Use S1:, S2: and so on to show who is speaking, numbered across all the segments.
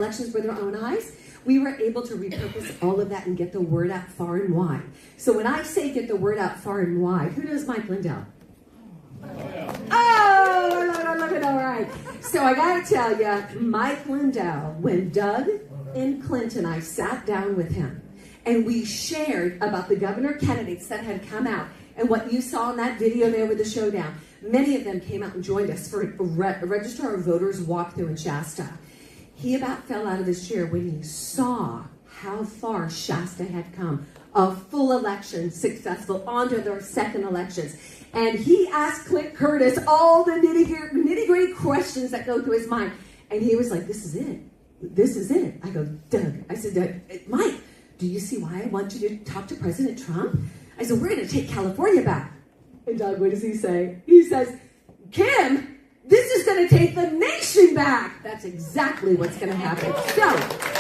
S1: elections with our own eyes, we were able to repurpose all of that and get the word out far and wide. So when I say get the word out far and wide, who knows Mike Lindell? Oh, look at all right. So I got to tell you, Mike Lindell, when Doug and Clinton, I sat down with him, and we shared about the governor candidates that had come out. And what you saw in that video there with the showdown, many of them came out and joined us for a Register Our Voters walkthrough in Shasta. He about fell out of his chair when he saw how far Shasta had come. A full election successful, on to their second elections. And he asked Clint Curtis all the nitty-gritty questions that go through his mind. And he was like, this is it. This is it. I go, Doug. I said, Doug, Mike, do you see why I want you to talk to President Trump? I said, we're going to take California back. And Doug, what does he say? He says, Kim, this is going to take the nation back. That's exactly what's going to happen. So,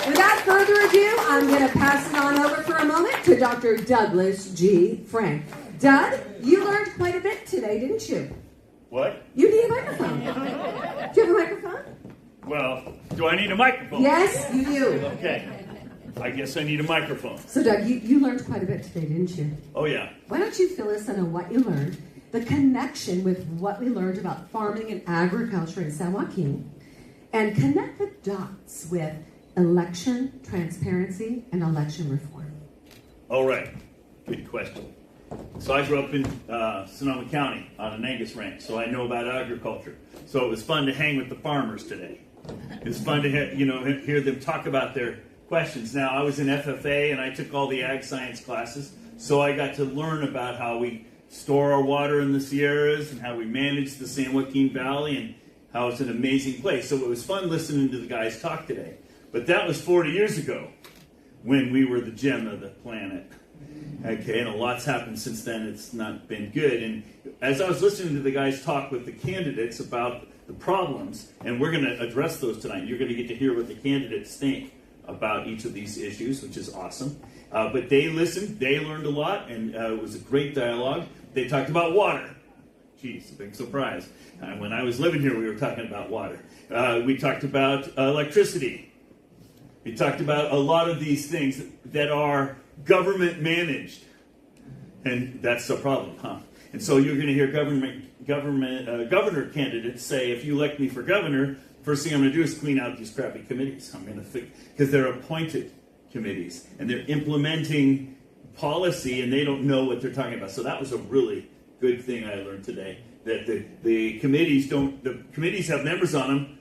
S1: without further ado, I'm going to pass it on over for a moment to Dr. Douglas G. Frank. Doug, you learned quite a bit today, didn't you?
S2: What?
S1: You need a microphone. Do you have a microphone?
S2: Well, do I need a microphone?
S1: Yes, you do.
S2: Okay. I guess I need a microphone.
S1: So, Doug, you learned quite a bit today, didn't you?
S2: Oh, yeah.
S1: Why don't you fill us in on what you learned, the connection with what we learned about farming and agriculture in San Joaquin, and connect the dots with election transparency and election reform.
S2: All right. Good question. So I grew up in Sonoma County on an Angus ranch, so I know about agriculture. So it was fun to hang with the farmers today. It's fun to hear them talk about their questions. Now, I was in FFA and I took all the ag science classes, so I got to learn about how we store our water in the Sierras and how we manage the San Joaquin Valley and how it's an amazing place. So it was fun listening to the guys talk today. But that was 40 years ago when we were the gem of the planet. Okay, and a lot's happened since then. It's not been good. And as I was listening to the guys talk with the candidates about the problems, and we're going to address those tonight, you're going to get to hear what the candidates think about each of these issues, which is awesome. But they listened, they learned a lot, and it was a great dialogue. They talked about water. Geez, a big surprise. When I was living here, we were talking about water. We talked about electricity. We talked about a lot of these things that are government managed. And that's the problem, huh? And so you're going to hear governor candidates say, if you elect me for governor, first thing I'm going to do is clean out these crappy committees. I'm going to fix, because they're appointed committees and they're implementing policy and they don't know what they're talking about. So that was a really good thing I learned today, that the committees have members on them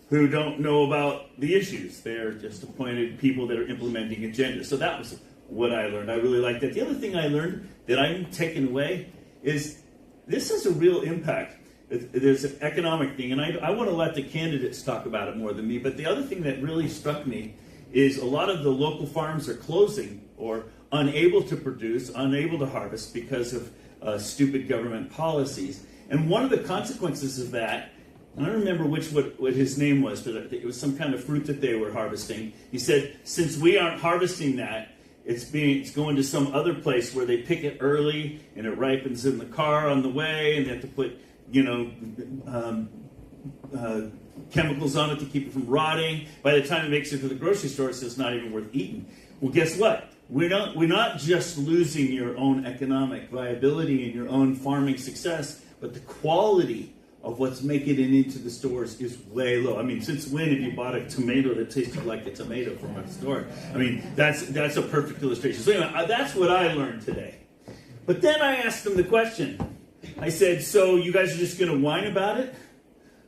S2: who don't know about the issues. They're just appointed people that are implementing agendas. So that was what I learned. I really liked that. The other thing I learned that I'm taking away is this has a real impact. There's an economic thing, and I want to let the candidates talk about it more than me, but the other thing that really struck me is a lot of the local farms are closing or unable to produce, unable to harvest because of stupid government policies. And one of the consequences of that, I don't remember what his name was, but it was some kind of fruit that they were harvesting. He said, since we aren't harvesting that, it's going to some other place where they pick it early and it ripens in the car on the way, and they have to put chemicals on it to keep it from rotting. By the time it makes it to the grocery store, it's not even worth eating. Well, guess what? We're not just losing your own economic viability and your own farming success, but the quality of what's making it into the stores is way low. I mean, since when have you bought a tomato that tasted like a tomato from a store? I mean, that's a perfect illustration. So anyway, that's what I learned today. But then I asked them the question. I said, so you guys are just going to whine about it?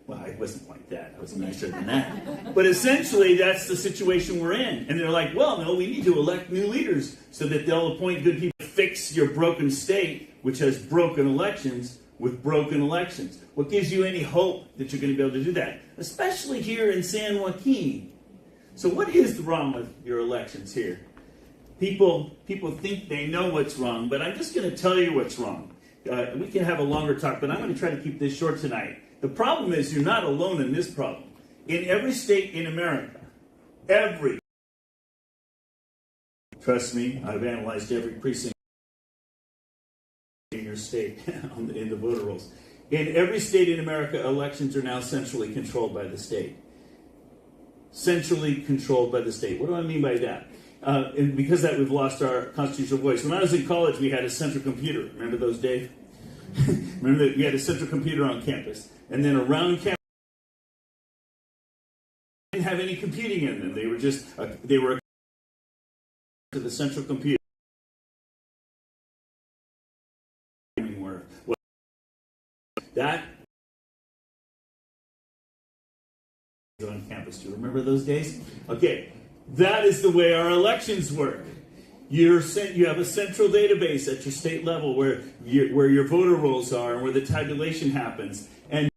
S2: Well, I wasn't like that. I was nicer than that. But essentially, that's the situation we're in. And they're like, well, no, we need to elect new leaders so that they'll appoint good people to fix your broken state, which has broken elections, with broken elections. What gives you any hope that you're going to be able to do that? Especially here in San Joaquin. So what is wrong with your elections here? People think they know what's wrong, but I'm just going to tell you what's wrong. We can have a longer talk, but I'm going to try to keep this short tonight. The problem is you're not alone in this problem. In every state in America, trust me, I've analyzed every precinct in your state in the voter rolls. In every state in America, elections are now centrally controlled by the state. centrally controlled by the state. What do I mean by that? And because of that, we've lost our constitutional voice. When I was in college, we had a central computer. Remember those, Dave? Remember that we had a central computer on campus, and then around campus, they didn't have any computing in them. They were just they were to the central computer. That on campus. Do you remember those days? Okay, that is the way our elections work. You have a central database at your state level where your voter rolls are and where the tabulation happens. And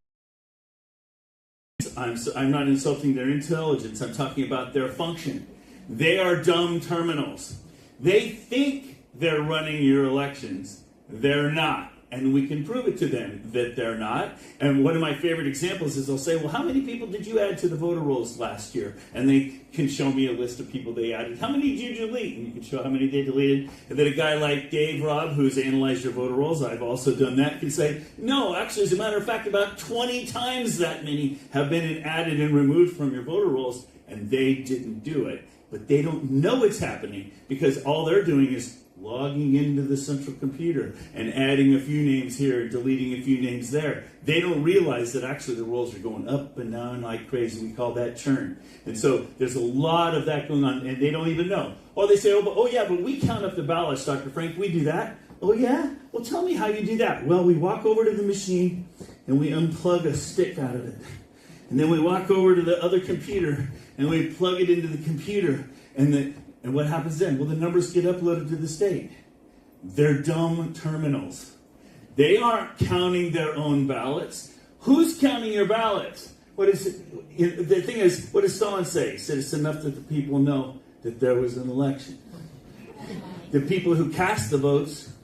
S2: I'm not insulting their intelligence. I'm talking about their function. They are dumb terminals. They think they're running your elections. They're not. And we can prove it to them that they're not. And one of my favorite examples is they'll say, well, how many people did you add to the voter rolls last year? And they can show me a list of people they added. How many did you delete? And you can show how many they deleted. And then a guy like Dave Robb, who's analyzed your voter rolls, I've also done that, can say, no, actually, as a matter of fact, about 20 times that many have been added and removed from your voter rolls, and they didn't do it. But they don't know it's happening because all they're doing is logging into the central computer and adding a few names here and deleting a few names there. They don't realize that actually the rolls are going up and down like crazy. We call that churn. And so there's a lot of that going on, and they don't even know. Or they say, oh yeah, but we count up the ballots, Dr. Frank. We do that. Oh yeah? Well, tell me how you do that. Well, we walk over to the machine and we unplug a stick out of it. And then we walk over to the other computer and we plug it into the computer. And what happens then? Well, the numbers get uploaded to the state. They're dumb terminals. They aren't counting their own ballots. Who's counting your ballots? What is it? The thing is, what does Stalin say? He said it's enough that the people know that there was an election. The people who cast the votes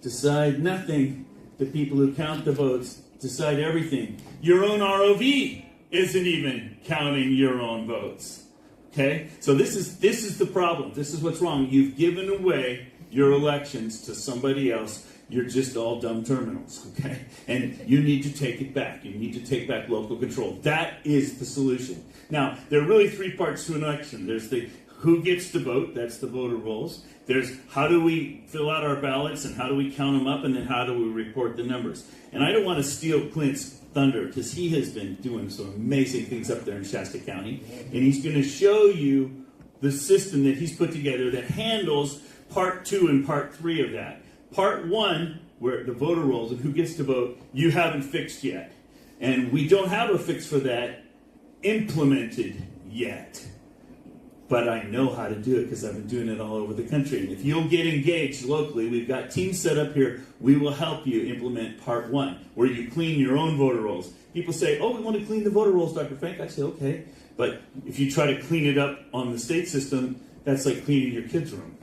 S2: decide nothing. The people who count the votes decide everything. Your own ROV isn't even counting your own votes. Okay? So this is the problem. This is what's wrong. You've given away your elections to somebody else. You're just all dumb terminals. Okay? And you need to take it back. You need to take back local control. That is the solution. Now, there are really three parts to an election. There's the who gets to vote. That's the voter rolls. There's how do we fill out our ballots and how do we count them up, and then how do we report the numbers. And I don't want to steal Clint's thunder because he has been doing some amazing things up there in Shasta County, and he's going to show you the system that he's put together that handles part 2 and part 3 of that. Part 1, where the voter rolls and who gets to vote, you haven't fixed yet, and we don't have a fix for that implemented yet. But I know how to do it because I've been doing it all over the country. And if you'll get engaged locally, we've got teams set up here. We will help you implement part 1, where you clean your own voter rolls. People say, oh, we want to clean the voter rolls, Dr. Frank. I say, okay. But if you try to clean it up on the state system, that's like cleaning your kid's room.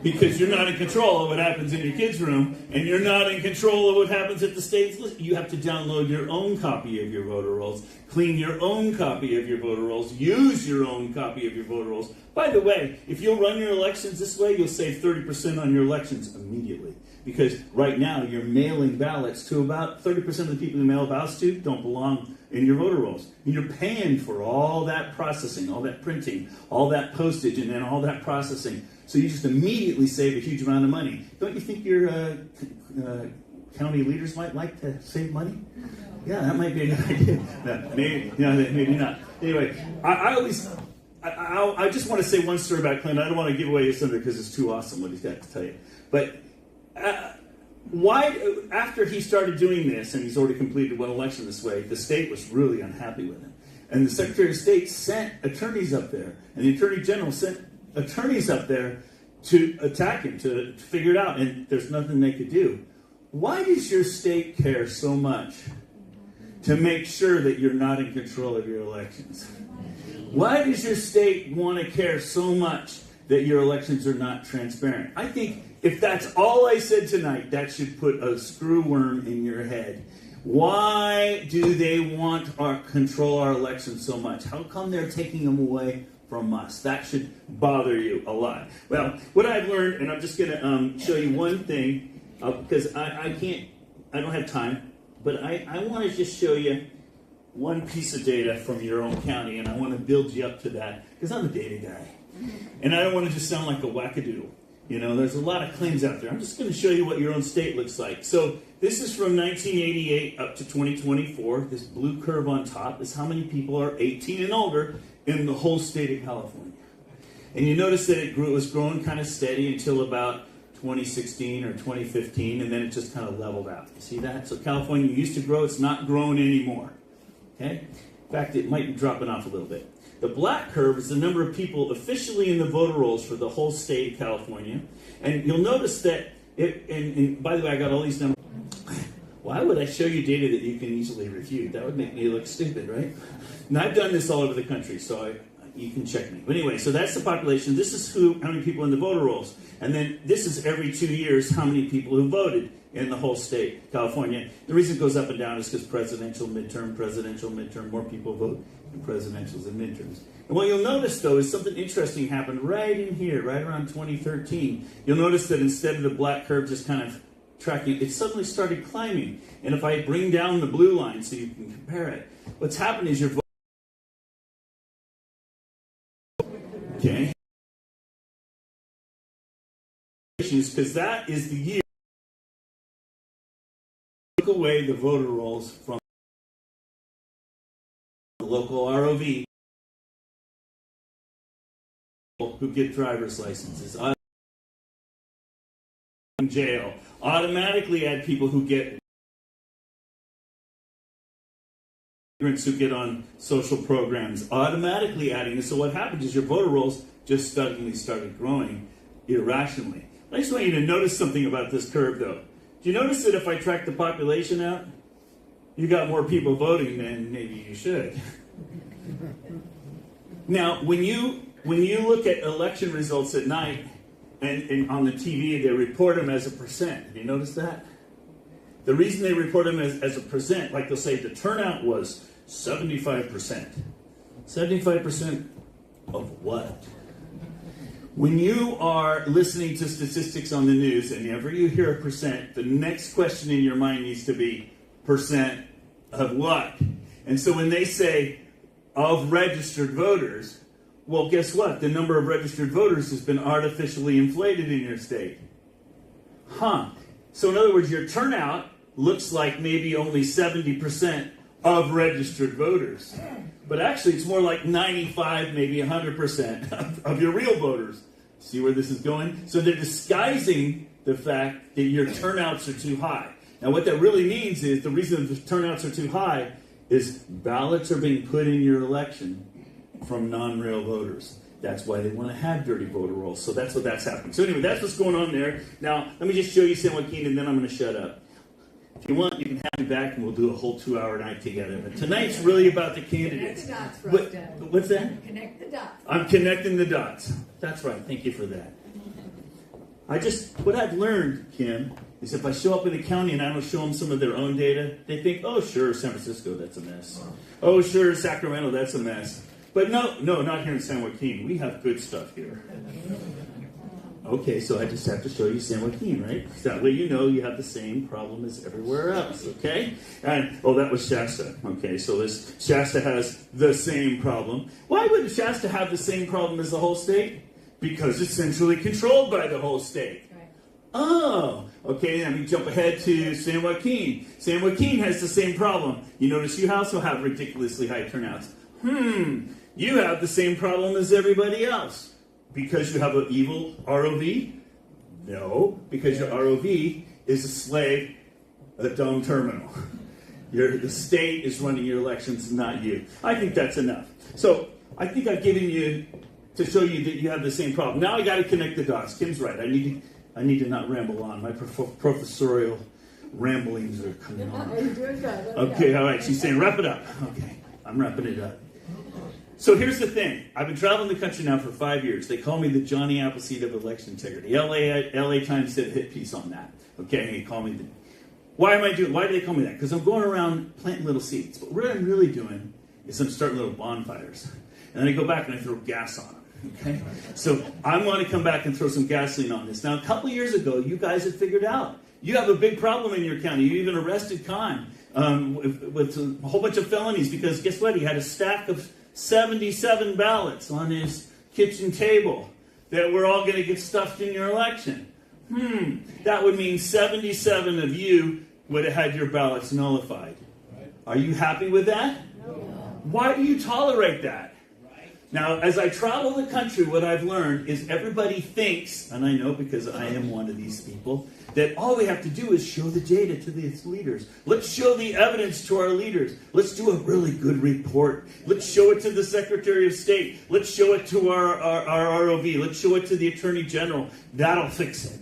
S2: Because you're not in control of what happens in your kids' room, and you're not in control of what happens at the state's list. You have to download your own copy of your voter rolls, clean your own copy of your voter rolls, use your own copy of your voter rolls. By the way, if you'll run your elections this way, you'll save 30% on your elections immediately. Because right now, you're mailing ballots to about 30% of the people you mail ballots to don't belong in your voter rolls. And you're paying for all that processing, all that printing, all that postage, and then all that processing. So you just immediately save a huge amount of money. Don't you think your county leaders might like to save money? Yeah, that might be a good idea. No, maybe not. Anyway, I just want to say one story about Clinton. I don't want to give away his thunder because it's too awesome what he's got to tell you. But why, after he started doing this, and he's already completed one election this way, the state was really unhappy with him. And the Secretary of State sent attorneys up there, and the Attorney General sent attorneys up there to attack him, to figure it out, and there's nothing they could do. Why does your state care so much to make sure that you're not in control of your elections? Why does your state want to care so much that your elections are not transparent? I think if that's all I said tonight, that should put a screwworm in your head. Why do they want to control our elections so much? How come they're taking them away from us? That should bother you a lot. Well, what I've learned, and I'm just going to show you one thing, because I don't have time, but I want to just show you one piece of data from your own county, and I want to build you up to that, because I'm a data guy. And I don't want to just sound like a wackadoodle. You know, there's a lot of claims out there. I'm just going to show you what your own state looks like. So this is from 1988 up to 2024. This blue curve on top is how many people are 18 and older in the whole state of California. And you notice that it was growing kind of steady until about 2016 or 2015, and then it just kind of leveled out. You see that? So California used to grow. It's not growing anymore. Okay? In fact, it might be dropping off a little bit. The black curve is the number of people officially in the voter rolls for the whole state of California. And you'll notice that, and by the way, I got all these numbers. Why would I show you data that you can easily refute? That would make me look stupid, right? And I've done this all over the country, so you can check me. But anyway, so that's the population. This is how many people in the voter rolls. And then this is every 2 years how many people who voted in the whole state, California. The reason it goes up and down is because presidential, midterm, more people vote in presidentials and midterms. And what you'll notice, though, is something interesting happened right in here, right around 2013. You'll notice that instead of the black curve just kind of tracking, it suddenly started climbing. And if I bring down the blue line so you can compare it, what's happened is your vote. Okay. Because that is the year took away the voter rolls from the local ROV who get driver's licenses. In jail, automatically add people who get immigrants who get on social programs, automatically adding. And so what happens is your voter rolls just suddenly started growing irrationally. I just want you to notice something about this curve, though. Do you notice that if I track the population out, you got more people voting than maybe you should? Now, when you look at election results at night and on the TV, they report them as a percent. Have you noticed that? The reason they report them as a percent, like they'll say the turnout was 75%. 75% of what? When you are listening to statistics on the news and whenever you hear a percent, the next question in your mind needs to be percent of what? And so when they say of registered voters, well, guess what? The number of registered voters has been artificially inflated in your state. So in other words, your turnout looks like maybe only 70% of registered voters. But actually, it's more like 95, maybe 100% of your real voters. See where this is going? So they're disguising the fact that your turnouts are too high. Now, what that really means is the reason the turnouts are too high is ballots are being put in your election from non-real voters. That's why they want to have dirty voter rolls. So that's what's happening. So anyway, that's what's going on there. Now, let me just show you San Joaquin, and then I'm going to shut up. If you want, you can have me back, and we'll do a whole 2-hour night together. But tonight's really about the candidates.
S3: Connect the dots for us, Dad.
S2: What's that?
S3: Connect the dots.
S2: I'm connecting the dots. That's right. Thank you for that. What I've learned, Kim, is if I show up in the county and I don't show them some of their own data, they think, oh, sure, San Francisco, that's a mess. Oh, sure, Sacramento, that's a mess. But no, not here in San Joaquin. We have good stuff here. Okay, so I just have to show you San Joaquin, right? That way you know you have the same problem as everywhere else, okay? And, that was Shasta. Okay, so Shasta has the same problem. Why would Shasta have the same problem as the whole state? Because it's centrally controlled by the whole state.
S3: Right.
S2: Oh, okay, let me jump ahead to San Joaquin. San Joaquin has the same problem. You notice you also have ridiculously high turnouts. You have the same problem as everybody else. Because you have an evil ROV? No, because your ROV is a slave, a dumb terminal. The state is running your elections, not you. I think that's enough. So I think I've given you to show you that you have the same problem. Now I got to connect the dots. Kim's right. I need to not ramble on. My professorial ramblings are coming on.
S3: You're doing good.
S2: Okay, all right. She's saying wrap it up. Okay, I'm wrapping it up. So here's the thing. I've been traveling the country now for 5 years. They call me the Johnny Appleseed of election integrity. LA Times did a hit piece on that. Okay, they call me why do they call me that? Because I'm going around planting little seeds. But what I'm really doing is I'm starting little bonfires. And then I go back and I throw gas on them. Okay? So I want to come back and throw some gasoline on this. Now, a couple years ago, you guys had figured out. You have a big problem in your county. You even arrested Khan with a whole bunch of felonies because guess what? He had a stack of 77 ballots on his kitchen table that were all going to get stuffed in your election. That would mean 77 of you would have had your ballots nullified. Are you happy with that? No. Why do you tolerate that? Now, as I travel the country, what I've learned is everybody thinks, and I know because I am one of these people, that all we have to do is show the data to these leaders. Let's show the evidence to our leaders. Let's do a really good report. Let's show it to the Secretary of State. Let's show it to our ROV. Let's show it to the Attorney General. That'll fix it.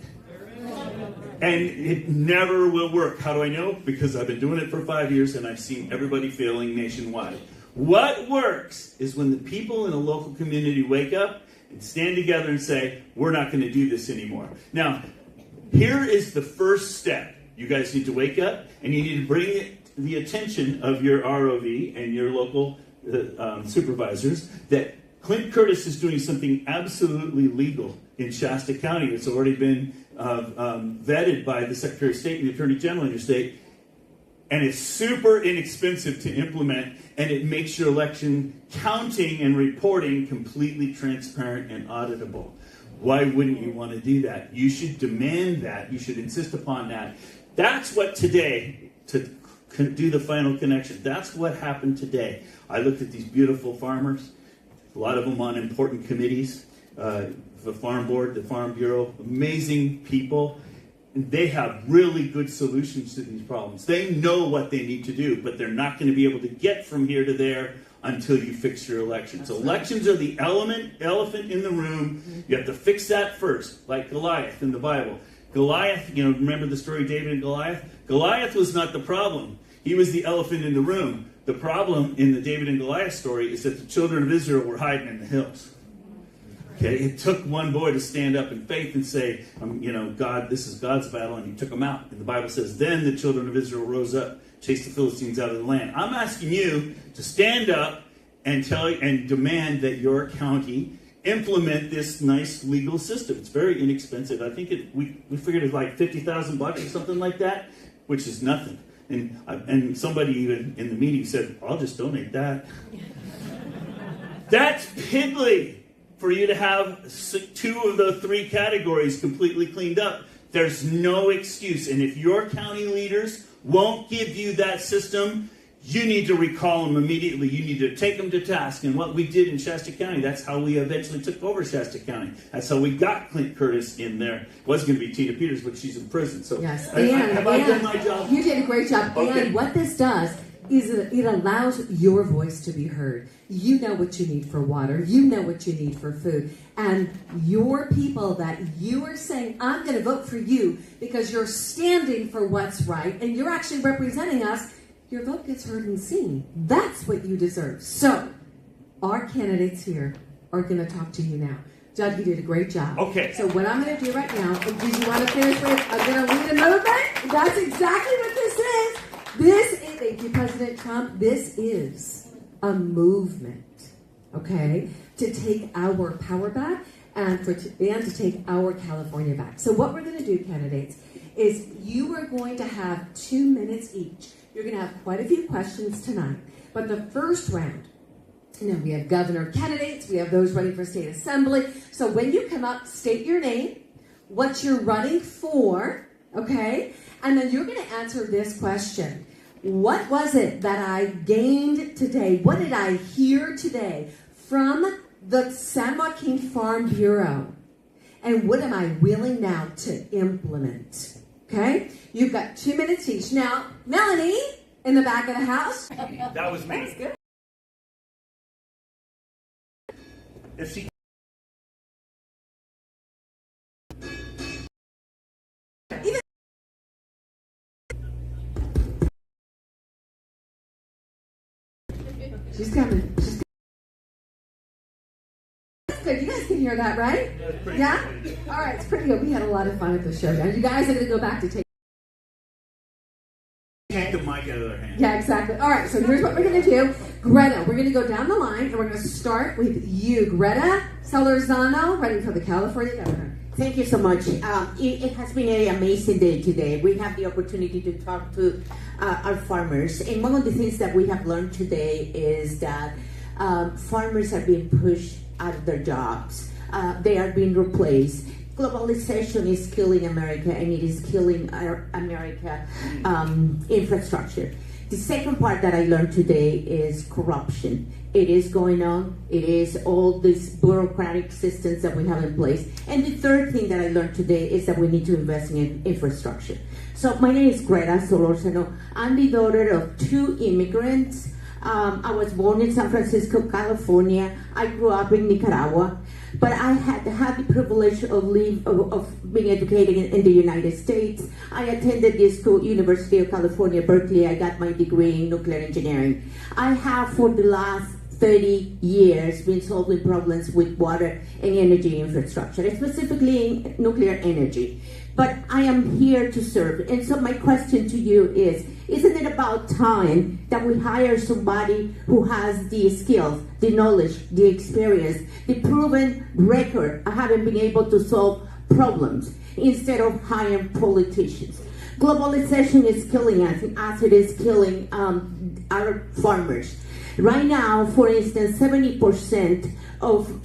S2: And it never will work. How do I know? Because I've been doing it for 5 years and I've seen everybody failing nationwide. What works is when the people in a local community wake up and stand together and say, we're not going to do this anymore. Now, here is the first step. You guys need to wake up and you need to bring it to the attention of your ROV and your local supervisors that Clint Curtis is doing something absolutely legal in Shasta County. It's already been vetted by the Secretary of State and the Attorney General in your state. And it's super inexpensive to implement, and it makes your election counting and reporting completely transparent and auditable. Why wouldn't you want to do that? You should demand that. You should insist upon that. That's what today, to do the final connection, that's what happened today. I looked at these beautiful farmers, a lot of them on important committees, the Farm Board, the Farm Bureau, amazing people. They have really good solutions to these problems. They know what they need to do, but they're not going to be able to get from here to there until you fix your elections. Elections are the elephant in the room. You have to fix that first, like Goliath in the Bible. Goliath, remember the story of David and Goliath? Goliath was not the problem. He was the elephant in the room. The problem in the David and Goliath story is that the children of Israel were hiding in the hills. Okay, it took one boy to stand up in faith and say, God, this is God's battle, and he took them out. And the Bible says, then the children of Israel rose up, chased the Philistines out of the land. I'm asking you to stand up and demand that your county implement this nice legal system. It's very inexpensive. I think we figured it's like $50,000 or something like that, which is nothing. And somebody even in the meeting said, I'll just donate that. That's piddly. For you to have 2 of the 3 categories completely cleaned up. There's no excuse. And if your county leaders won't give you that system, you need to recall them immediately. You need to take them to task. And what we did in Shasta County, that's how we eventually took over Shasta County. That's how we got Clint Curtis in there. It was going to be Tina Peters, but she's in prison. So
S1: yes.
S2: have I done my job?
S1: You did a great job.
S2: Okay.
S1: And what this does is it allows your voice to be heard. You know what you need for water. You know what you need for food. And your people that you are saying, I'm going to vote for you because you're standing for what's right and you're actually representing us, your vote gets heard and seen. That's what you deserve. So, our candidates here are going to talk to you now. Doug, you did a great job.
S2: Okay.
S1: So what I'm going to do right now, did you want to finish with, I'm going to lead a movement? That's exactly what this is. This is, thank you, President Trump, this is a movement, okay, to take our power back and to take our California back. So what we're going to do, candidates, is you are going to have 2 minutes each. You're going to have quite a few questions tonight. But the first round, we have governor candidates, we have those running for state assembly. So when you come up, state your name, what you're running for, okay? And then you're going to answer this question. What was it that I gained today? What did I hear today from the San Joaquin Farm Bureau? And what am I willing now to implement? Okay? You've got 2 minutes each. Now, Melanie, in the back of the house.
S2: That was me.
S1: That's good.
S2: If she
S1: She's coming. That's good. You guys can hear that, right? Yeah? All right, it's pretty good. We had a lot of fun at the show. Now, you guys are going to go back to take
S2: the mic out of their hand.
S1: Yeah, exactly. All right, so here's what we're going to do. Greta, we're going to go down the line, and we're going to start with you. Greta Celerzano, running for the California governor.
S4: Thank you so much. It has been an amazing day today. We have the opportunity to talk to our farmers. And one of the things that we have learned today is that farmers are being pushed out of their jobs. They are being replaced. Globalization is killing America, and it is killing our America infrastructure. The second part that I learned today is corruption. It is going on. It is all these bureaucratic systems that we have in place. And the third thing that I learned today is that we need to invest in infrastructure. So my name is Greta Solorzano. I'm the daughter of two immigrants. I was born in San Francisco, California. I grew up in Nicaragua. But I had the privilege of being educated in the United States. I attended the school, University of California, Berkeley. I got my degree in nuclear engineering. I have, for the last 30 years, been solving problems with water and energy infrastructure, specifically in nuclear energy. But I am here to serve. And so my question to you is, isn't it about time that we hire somebody who has the skills, the knowledge, the experience, the proven record of having been able to solve problems instead of hiring politicians? Globalization is killing us as it is killing our farmers. Right now, for instance, 70% of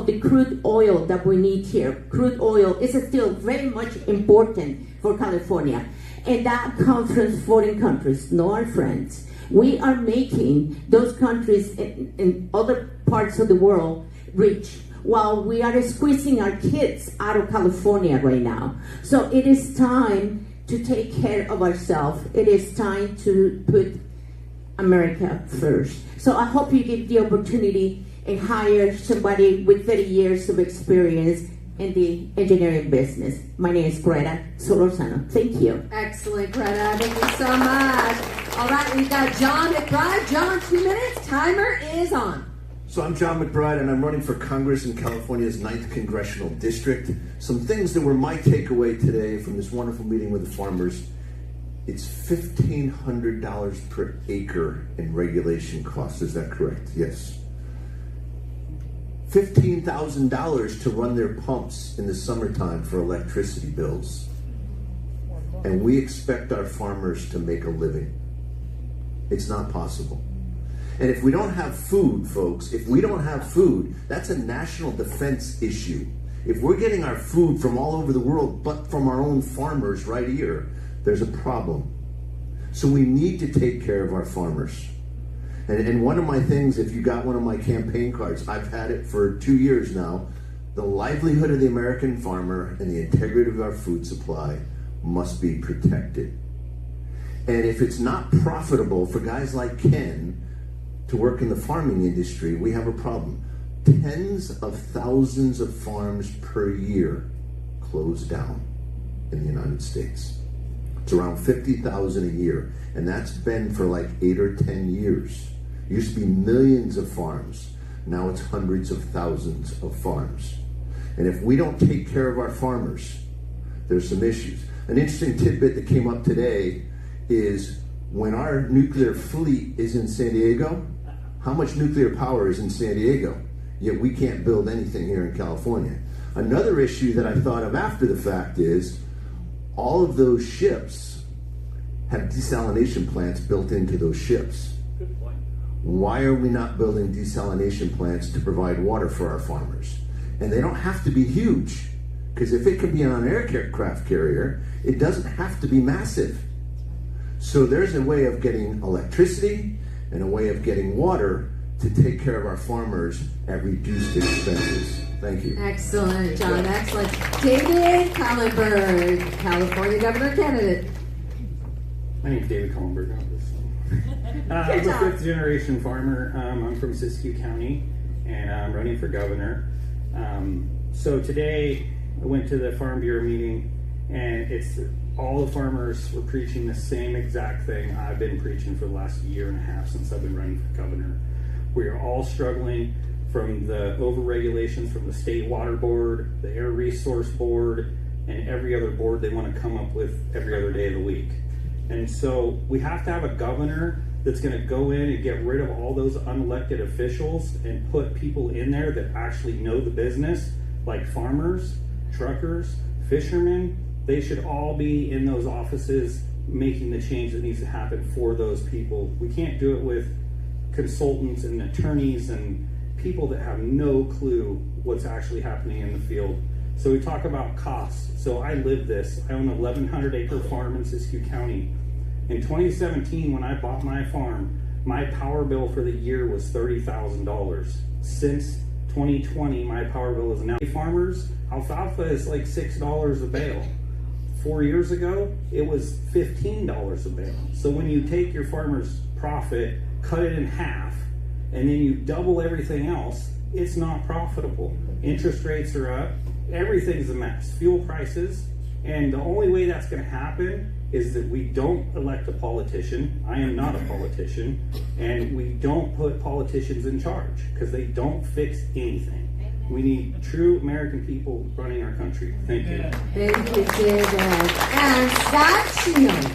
S4: the crude oil that we need here, crude oil is still very much important for California. And that comes from foreign countries, not our friends. We are making those countries in other parts of the world rich, while we are squeezing our kids out of California right now. So it is time to take care of ourselves. It is time to put America first. So I hope you give the opportunity and hire somebody with 30 years of experience in the engineering business. My name is Greta Solorzano. Thank you.
S1: Excellent, Greta. Thank you so much. All right, we've got John McBride. John, 2 minutes. Timer is on.
S5: So I'm John McBride, and I'm running for Congress in California's 9th Congressional District. Some things that were my takeaway today from this wonderful meeting with the farmers. It's $1,500 per acre in regulation costs. Is that correct? Yes. $15,000 to run their pumps in the summertime for electricity bills. And we expect our farmers to make a living. It's not possible. And if we don't have food, folks, if we don't have food, that's a national defense issue. If we're getting our food from all over the world, but from our own farmers right here, there's a problem. So we need to take care of our farmers. And one of my things, if you got one of my campaign cards, I've had it for 2 years now, the livelihood of the American farmer and the integrity of our food supply must be protected. And if it's not profitable for guys like Ken to work in the farming industry, we have a problem. Tens of thousands of farms per year close down in the United States. It's around 50,000 a year, and that's been for like 8 or 10 years. It used to be millions of farms. Now it's hundreds of thousands of farms. And if we don't take care of our farmers, there's some issues. An interesting tidbit that came up today is when our nuclear fleet is in San Diego, how much nuclear power is in San Diego? Yet we can't build anything here in California. Another issue that I thought of after the fact is all of those ships have desalination plants built into those ships.
S2: Good point.
S5: Why are we not building desalination plants to provide water for our farmers? And they don't have to be huge, because if it can be on an aircraft carrier, it doesn't have to be massive. So there's a way of getting electricity and a way of getting water to take care of our farmers at reduced expenses. Thank you.
S1: Excellent, John. Excellent. David Kallenberg, California governor candidate.
S6: My name's David Kallenberg. I'm a fifth generation farmer. I'm from Siskiyou County, and I'm running for governor. So today I went to the Farm Bureau meeting, and it's all the farmers were preaching the same exact thing I've been preaching for the last year and a half since I've been running for governor. We are all struggling from the over-regulations from the State Water Board, the Air Resource Board, and every other board they want to come up with every other day of the week. And so we have to have a governor that's going to go in and get rid of all those unelected officials and put people in there that actually know the business, like farmers, truckers, fishermen, they should all be in those offices making the change that needs to happen for those people. We can't do it with consultants and attorneys and people that have no clue what's actually happening in the field. So we talk about costs. So I live this. I own a 1,100 acre farm in Siskiyou County. In 2017, when I bought my farm, my power bill for the year was $30,000. Since 2020, my power bill is now. Farmers, alfalfa is like $6 a bale. 4 years ago, it was $15 a bale. So when you take your farmer's profit, cut it in half, and then you double everything else, it's not profitable. Interest rates are up, everything's a mess, fuel prices, and the only way that's going to happen is that we don't elect a politician. I am not a politician, and we don't put politicians in charge because they don't fix anything. We need true American people running our country. Thank you.
S1: Thank you, David. And Scott Shields.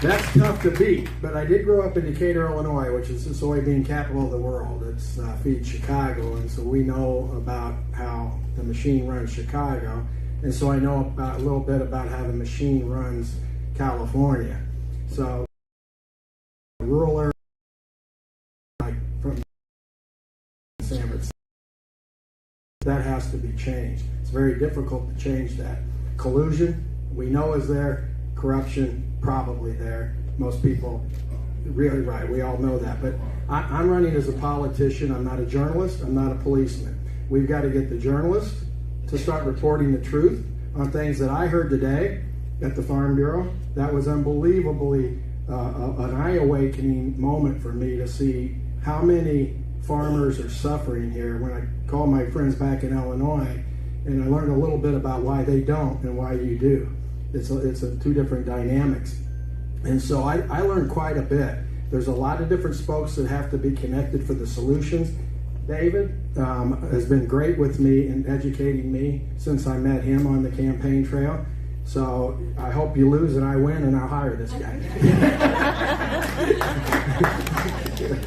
S7: That's tough to beat, but I did grow up in Decatur, Illinois, which is the soybean capital of the world. It's feeds Chicago, and so we know about how the machine runs Chicago, and so I know about a little bit about how the machine runs California. So rural area, like from San Francisco, that has to be changed. It's very difficult to change that. Collusion, we know is there. Corruption, probably there. Most people, really right, we all know that. But I'm running as a politician. I'm not a journalist. I'm not a policeman. We've got to get the journalists to start reporting the truth on things that I heard today at the Farm Bureau. That was unbelievably an eye-awakening moment for me to see how many farmers are suffering here. When I called my friends back in Illinois, and I learned a little bit about why they don't and why you do. It's two different dynamics. And so I learned quite a bit. There's a lot of different spokes that have to be connected for the solutions. David has been great with me in educating me since I met him on the campaign trail. So I hope you lose and I win and I'll hire this guy.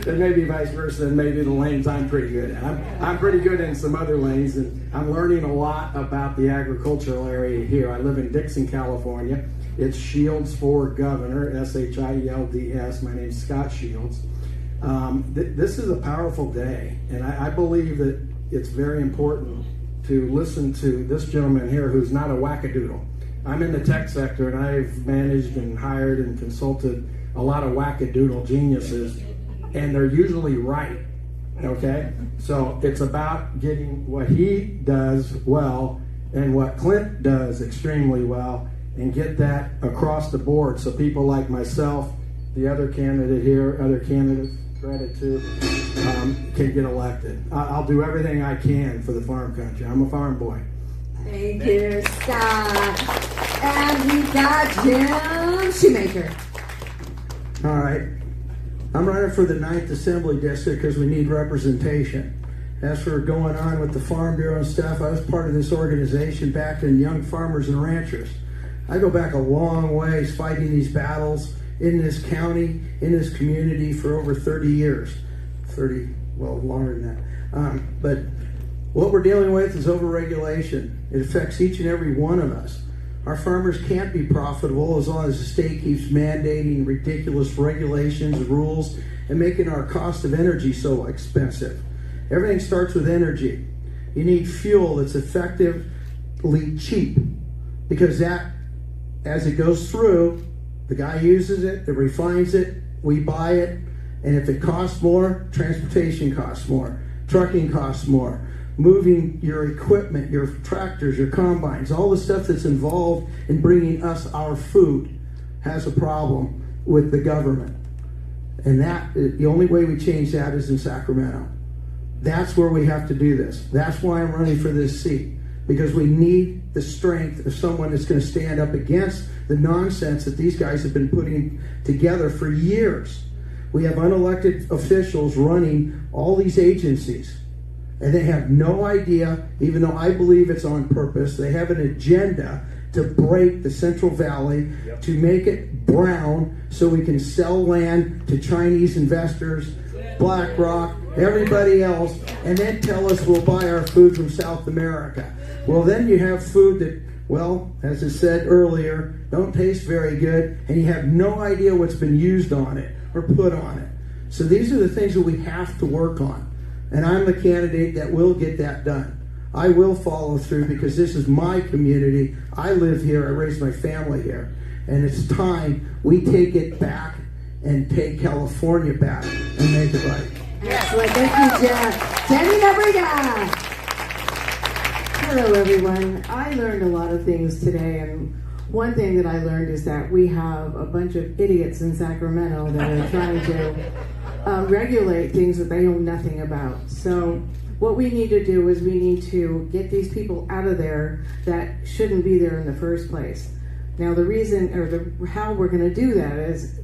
S7: And maybe vice versa, and maybe the lanes I'm pretty good at. I'm pretty good in some other lanes, and I'm learning a lot about the agricultural area here. I live in Dixon, California. It's Shields for Governor, S-H-I-E-L-D-S. My name's Scott Shields. This is a powerful day, and I believe that it's very important to listen to this gentleman here who's not a wackadoodle. I'm in the tech sector, and I've managed and hired and consulted a lot of wackadoodle geniuses, and they're usually right, okay? So it's about getting what he does well and what Clint does extremely well and get that across the board so people like myself, the other candidate here, other candidates, credit to, can get elected. I'll do everything I can for the farm country. I'm a farm boy.
S1: Thank you, Scott. And we got Jim Shoemaker.
S8: All right. I'm running for the 9th Assembly District because we need representation. As for going on with the Farm Bureau and stuff, I was part of this organization back in Young Farmers and Ranchers. I go back a long ways fighting these battles in this county, in this community for over 30 years. 30, well, longer than that. But what we're dealing with is overregulation. It affects each and every one of us. Our farmers can't be profitable as long as the state keeps mandating ridiculous regulations, rules, and making our cost of energy so expensive. Everything starts with energy. You need fuel that's effectively cheap, because that, as it goes through, the guy uses it, it refines it, we buy it, and if it costs more, transportation costs more, trucking costs more. Moving your equipment, your tractors, your combines, all the stuff that's involved in bringing us our food has a problem with the government. And that, the only way we change that is in Sacramento. That's where we have to do this. That's why I'm running for this seat, because we need the strength of someone that's going to stand up against the nonsense that these guys have been putting together for years. We have unelected officials running all these agencies. And they have no idea, even though I believe it's on purpose, they have an agenda to break the Central Valley, to make it brown so we can sell land to Chinese investors, BlackRock, everybody else, and then tell us we'll buy our food from South America. Well, then you have food that, well, as I said earlier, don't taste very good, and you have no idea what's been used on it or put on it. So these are the things that we have to work on. And I'm the candidate that will get that done. I will follow through because this is my community. I live here. I raised my family here. And it's time we take it back and take California back and make it right.
S3: Excellent. Thank you, Jeff. Tammy Nabriga. Hello, everyone. I learned a lot of things today, and one thing that I learned is that we have a bunch of idiots in Sacramento that are trying to regulate things that they know nothing about. So what we need to do is we need to get these people out of there that shouldn't be there in the first place. Now, the reason or how we're going to do that is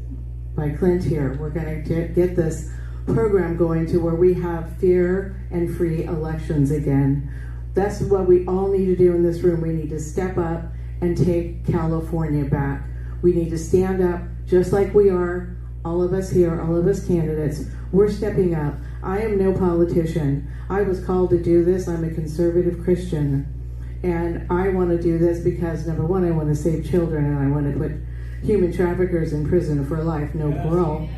S3: by Clint here. We're going to get this program going to where we have fair and free elections again. That's what we all need to do in this room. We need to step up and take California back. We need to stand up just like we are, all of us here, all of us candidates. We're stepping up. I am no politician. I was called to do this. I'm a conservative Christian. And I want to do this because, number one, I want to save children and I want to put human traffickers in prison for life, no parole.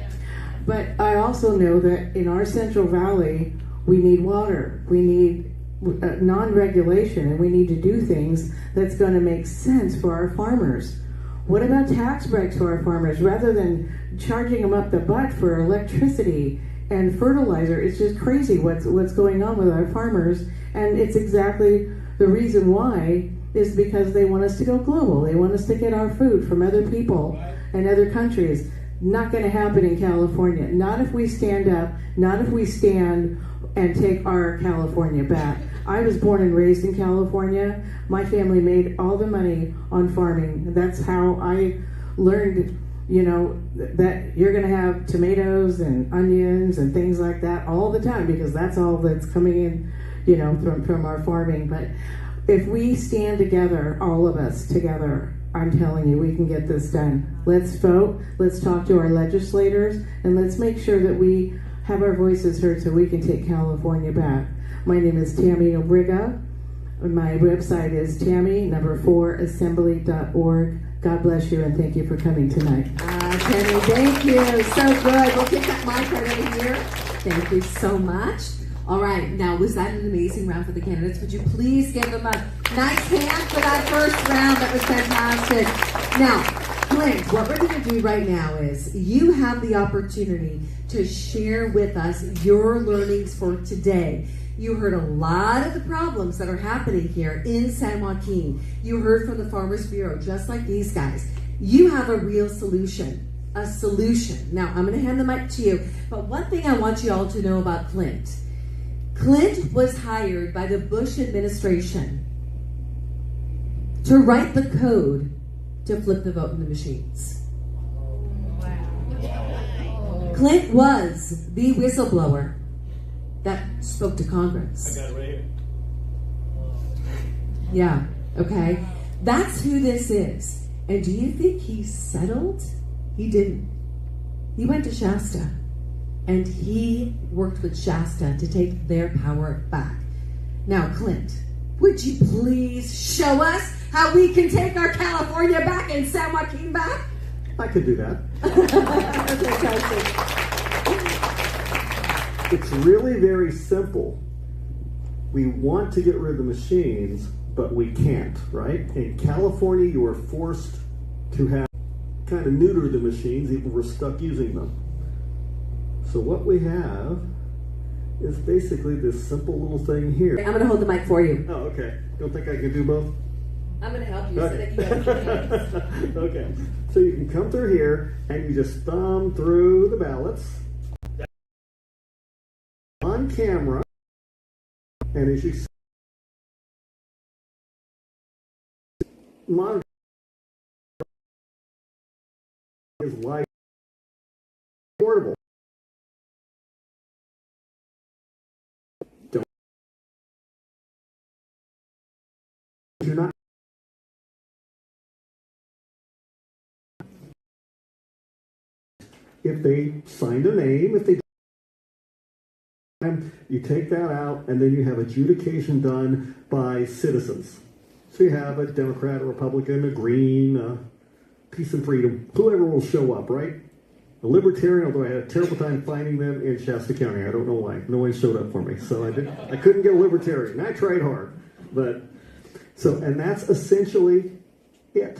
S3: But I also know that in our Central Valley, we need water. We need non-regulation, and we need to do things that's going to make sense for our farmers. What about tax breaks for our farmers? Rather than charging them up the butt for electricity and fertilizer, it's just crazy what's going on with our farmers, and it's exactly the reason why is because they want us to go global. They want us to get our food from other people and other countries. Not going to happen in California. Not if we stand up, not if we stand and take our California back. I was born and raised in California. My family made all the money on farming. That's how I learned, that you're going to have tomatoes and onions and things like that all the time because that's all that's coming in, from our farming. But if we stand together, all of us together, I'm telling you, we can get this done. Let's vote, let's talk to our legislators, and let's make sure that we have our voices heard so we can take California back. My name is Tammy Nabriga. My website is tammy4assembly.org. God bless you and thank you for coming tonight.
S1: Tammy, thank you. So good. We'll take that mic right over here. Thank you so much. All right, now was that an amazing round for the candidates? Would you please give them a nice hand for that first round? That was fantastic. Now, Clint, what we're going to do right now is you have the opportunity to share with us your learnings for today. You heard a lot of the problems that are happening here in San Joaquin. You heard from the Farmers Bureau, just like these guys. You have a real solution. A solution. Now, I'm going to hand the mic to you, but one thing I want you all to know about Clint. Clint was hired by the Bush administration to write the code to flip the vote in the machines. Clint was the whistleblower that spoke to Congress.
S2: I got it right here.
S1: Yeah, okay. That's who this is. And do you think he settled? He didn't. He went to Shasta. And he worked with Shasta to take their power back. Now, Clint, would you please show us how we can take our California back and San Joaquin back?
S9: I could do that. It's really very simple. We want to get rid of the machines, but we can't, right? In California, you are forced to have kind of neuter the machines, even if we're stuck using them. So what we have is basically this simple little thing here.
S1: I'm going to hold the mic for you.
S9: Oh, okay. Don't think I can do both?
S1: I'm going to help you
S9: Okay.
S1: so that you have
S9: Okay. So you can come through here and you just thumb through the ballots on camera, and as you see, monitor is live portable. Don't you're not if they signed a name, if they You take that out, and then you have adjudication done by citizens. So you have a Democrat, a Republican, a Green, Peace and Freedom, whoever will show up, right? A Libertarian, although I had a terrible time finding them in Shasta County. I don't know why. No one showed up for me. So I couldn't get a Libertarian. I tried hard. And that's essentially it.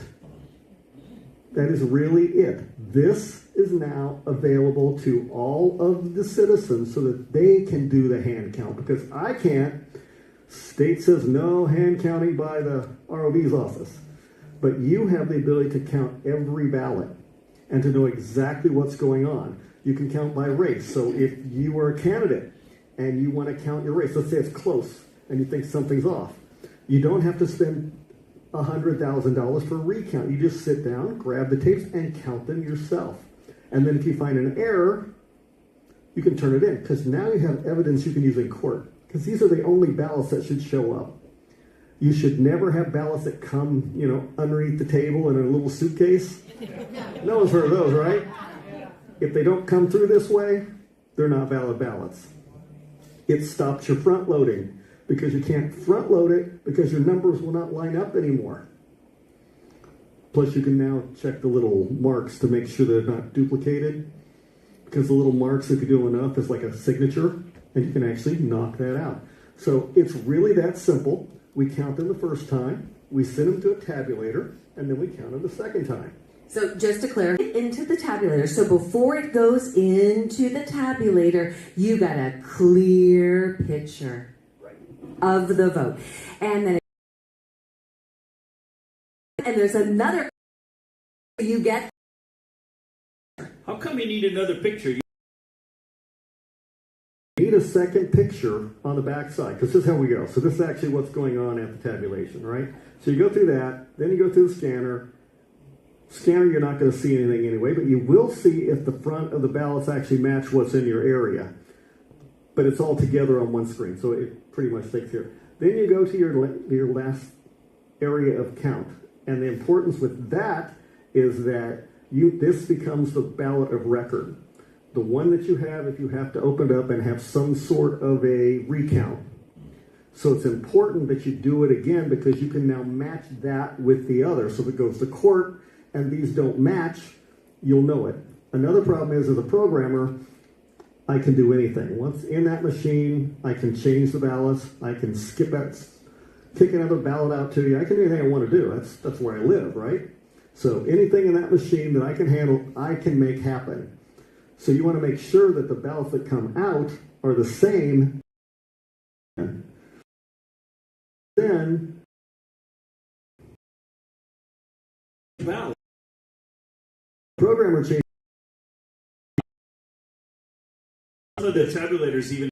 S9: That is really it. This is now available to all of the citizens so that they can do the hand count, because I can't. State says no hand counting by the ROV's office. But you have the ability to count every ballot and to know exactly what's going on. You can count by race. So if you are a candidate and you want to count your race, let's say it's close and you think something's off, you don't have to spend $100,000 for a recount. You just sit down, grab the tapes, and count them yourself. And then if you find an error, you can turn it in, because now you have evidence you can use in court. Because these are the only ballots that should show up. You should never have ballots that come, underneath the table in a little suitcase. No one's heard of those, right? If they don't come through this way, they're not valid ballots. It stops your front loading, because you can't front load it because your numbers will not line up anymore. Plus, you can now check the little marks to make sure they're not duplicated, because the little marks, if you do enough, is like a signature, and you can actually knock that out. So it's really that simple. We count them the first time, we send them to a tabulator, and then we count them the second time.
S1: So just to clarify, into the tabulator. So before it goes into the tabulator, you got a clear picture of the vote. And there's another you get.
S2: How come you need another picture?
S9: You need a second picture on the back side, because this is how we go. So this is actually what's going on at the tabulation, right? So you go through that, then you go through the scanner. Scanner, you're not going to see anything anyway, but you will see if the front of the ballots actually match what's in your area. But it's all together on one screen, so it pretty much takes care. Then you go to your last area of count. And the importance with that is that this becomes the ballot of record. The one that you have if you have to open it up and have some sort of a recount. So it's important that you do it again, because you can now match that with the other. So if it goes to court and these don't match, you'll know it. Another problem is, as a programmer, I can do anything. Once in that machine, I can change the ballots. I can skip out, kick another ballot out to you. I can do anything I want to do. That's where I live, right? So anything in that machine that I can handle, I can make happen. So you want to make sure that the ballots that come out are the same. Then ballot. Programmer change.
S2: Some of the tabulators even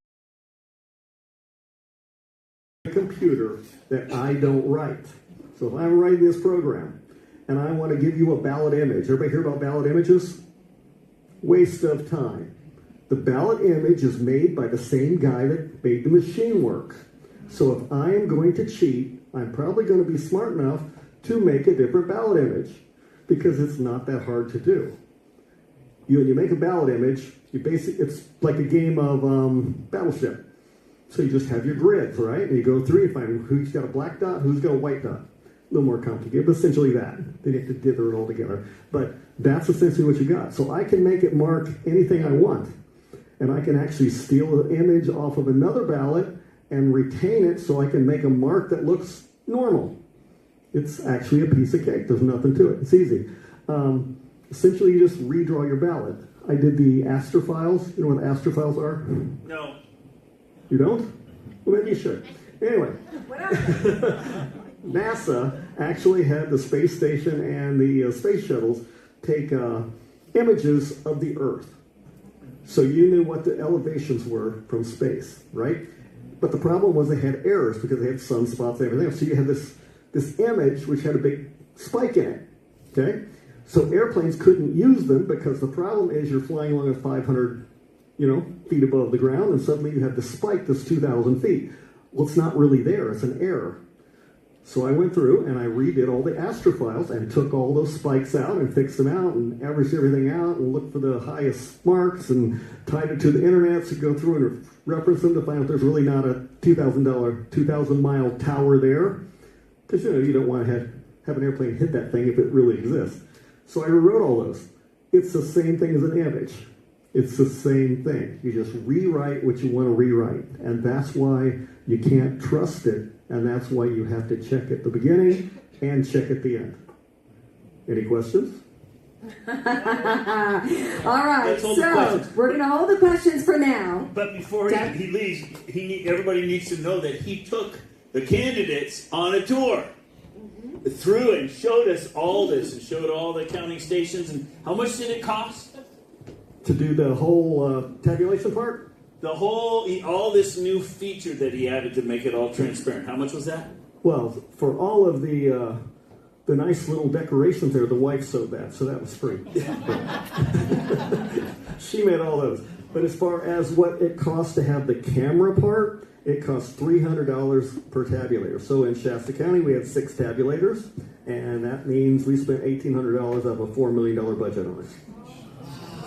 S9: a computer that I don't write. So if I'm writing this program and I want to give you a ballot image, everybody hear about ballot images? Waste of time. The ballot image is made by the same guy that made the machine work. So if I am going to cheat, I'm probably going to be smart enough to make a different ballot image, because it's not that hard to do. When you make a ballot image, it's like a game of Battleship. So you just have your grids, right? And you go through, you find who's got a black dot, who's got a white dot. A little more complicated, but essentially that. Then you have to dither it all together. But that's essentially what you got. So I can make it mark anything I want. And I can actually steal an image off of another ballot and retain it so I can make a mark that looks normal. It's actually a piece of cake. There's nothing to it. It's easy. Essentially, you just redraw your ballot. I did the Astor files. You know what Astor files are?
S2: No.
S9: You don't? Well, maybe you should. Anyway, NASA actually had the space station and the space shuttles take images of the Earth. So you knew what the elevations were from space, right? But the problem was they had errors because they had sunspots and everything else. So you had this image which had a big spike in it, okay? So airplanes couldn't use them because the problem is you're flying along at 500 feet above the ground, and suddenly you have the spike that's 2,000 feet. Well, it's not really there. It's an error. So I went through and I redid all the astrophiles and took all those spikes out and fixed them out and averaged everything out and looked for the highest marks and tied it to the internet to go through and reference them to find out there's really not a $2,000 mile tower there. Because you don't want to have an airplane hit that thing if it really exists. So I rewrote all those. It's the same thing as an image. It's the same thing. You just rewrite what you want to rewrite. And that's why you can't trust it. And that's why you have to check at the beginning and check at the end. Any questions?
S1: All right,
S2: Let's hold the
S1: so
S2: questions.
S1: we're going to hold the questions for now.
S2: But before
S1: Doug?
S2: he leaves, everybody needs to know that he took the candidates on a tour through and showed us all this and showed all the counting stations. And how much did it cost?
S9: To do the whole tabulation part?
S2: All this new feature that he added to make it all transparent. How much was that?
S9: Well, for all of the nice little decorations there, the wife sewed that, so that was free. She made all those. But as far as what it costs to have the camera part, it costs $300 per tabulator. So in Shasta County, we had 6 tabulators, and that means we spent $1,800 of a $4 million budget on it.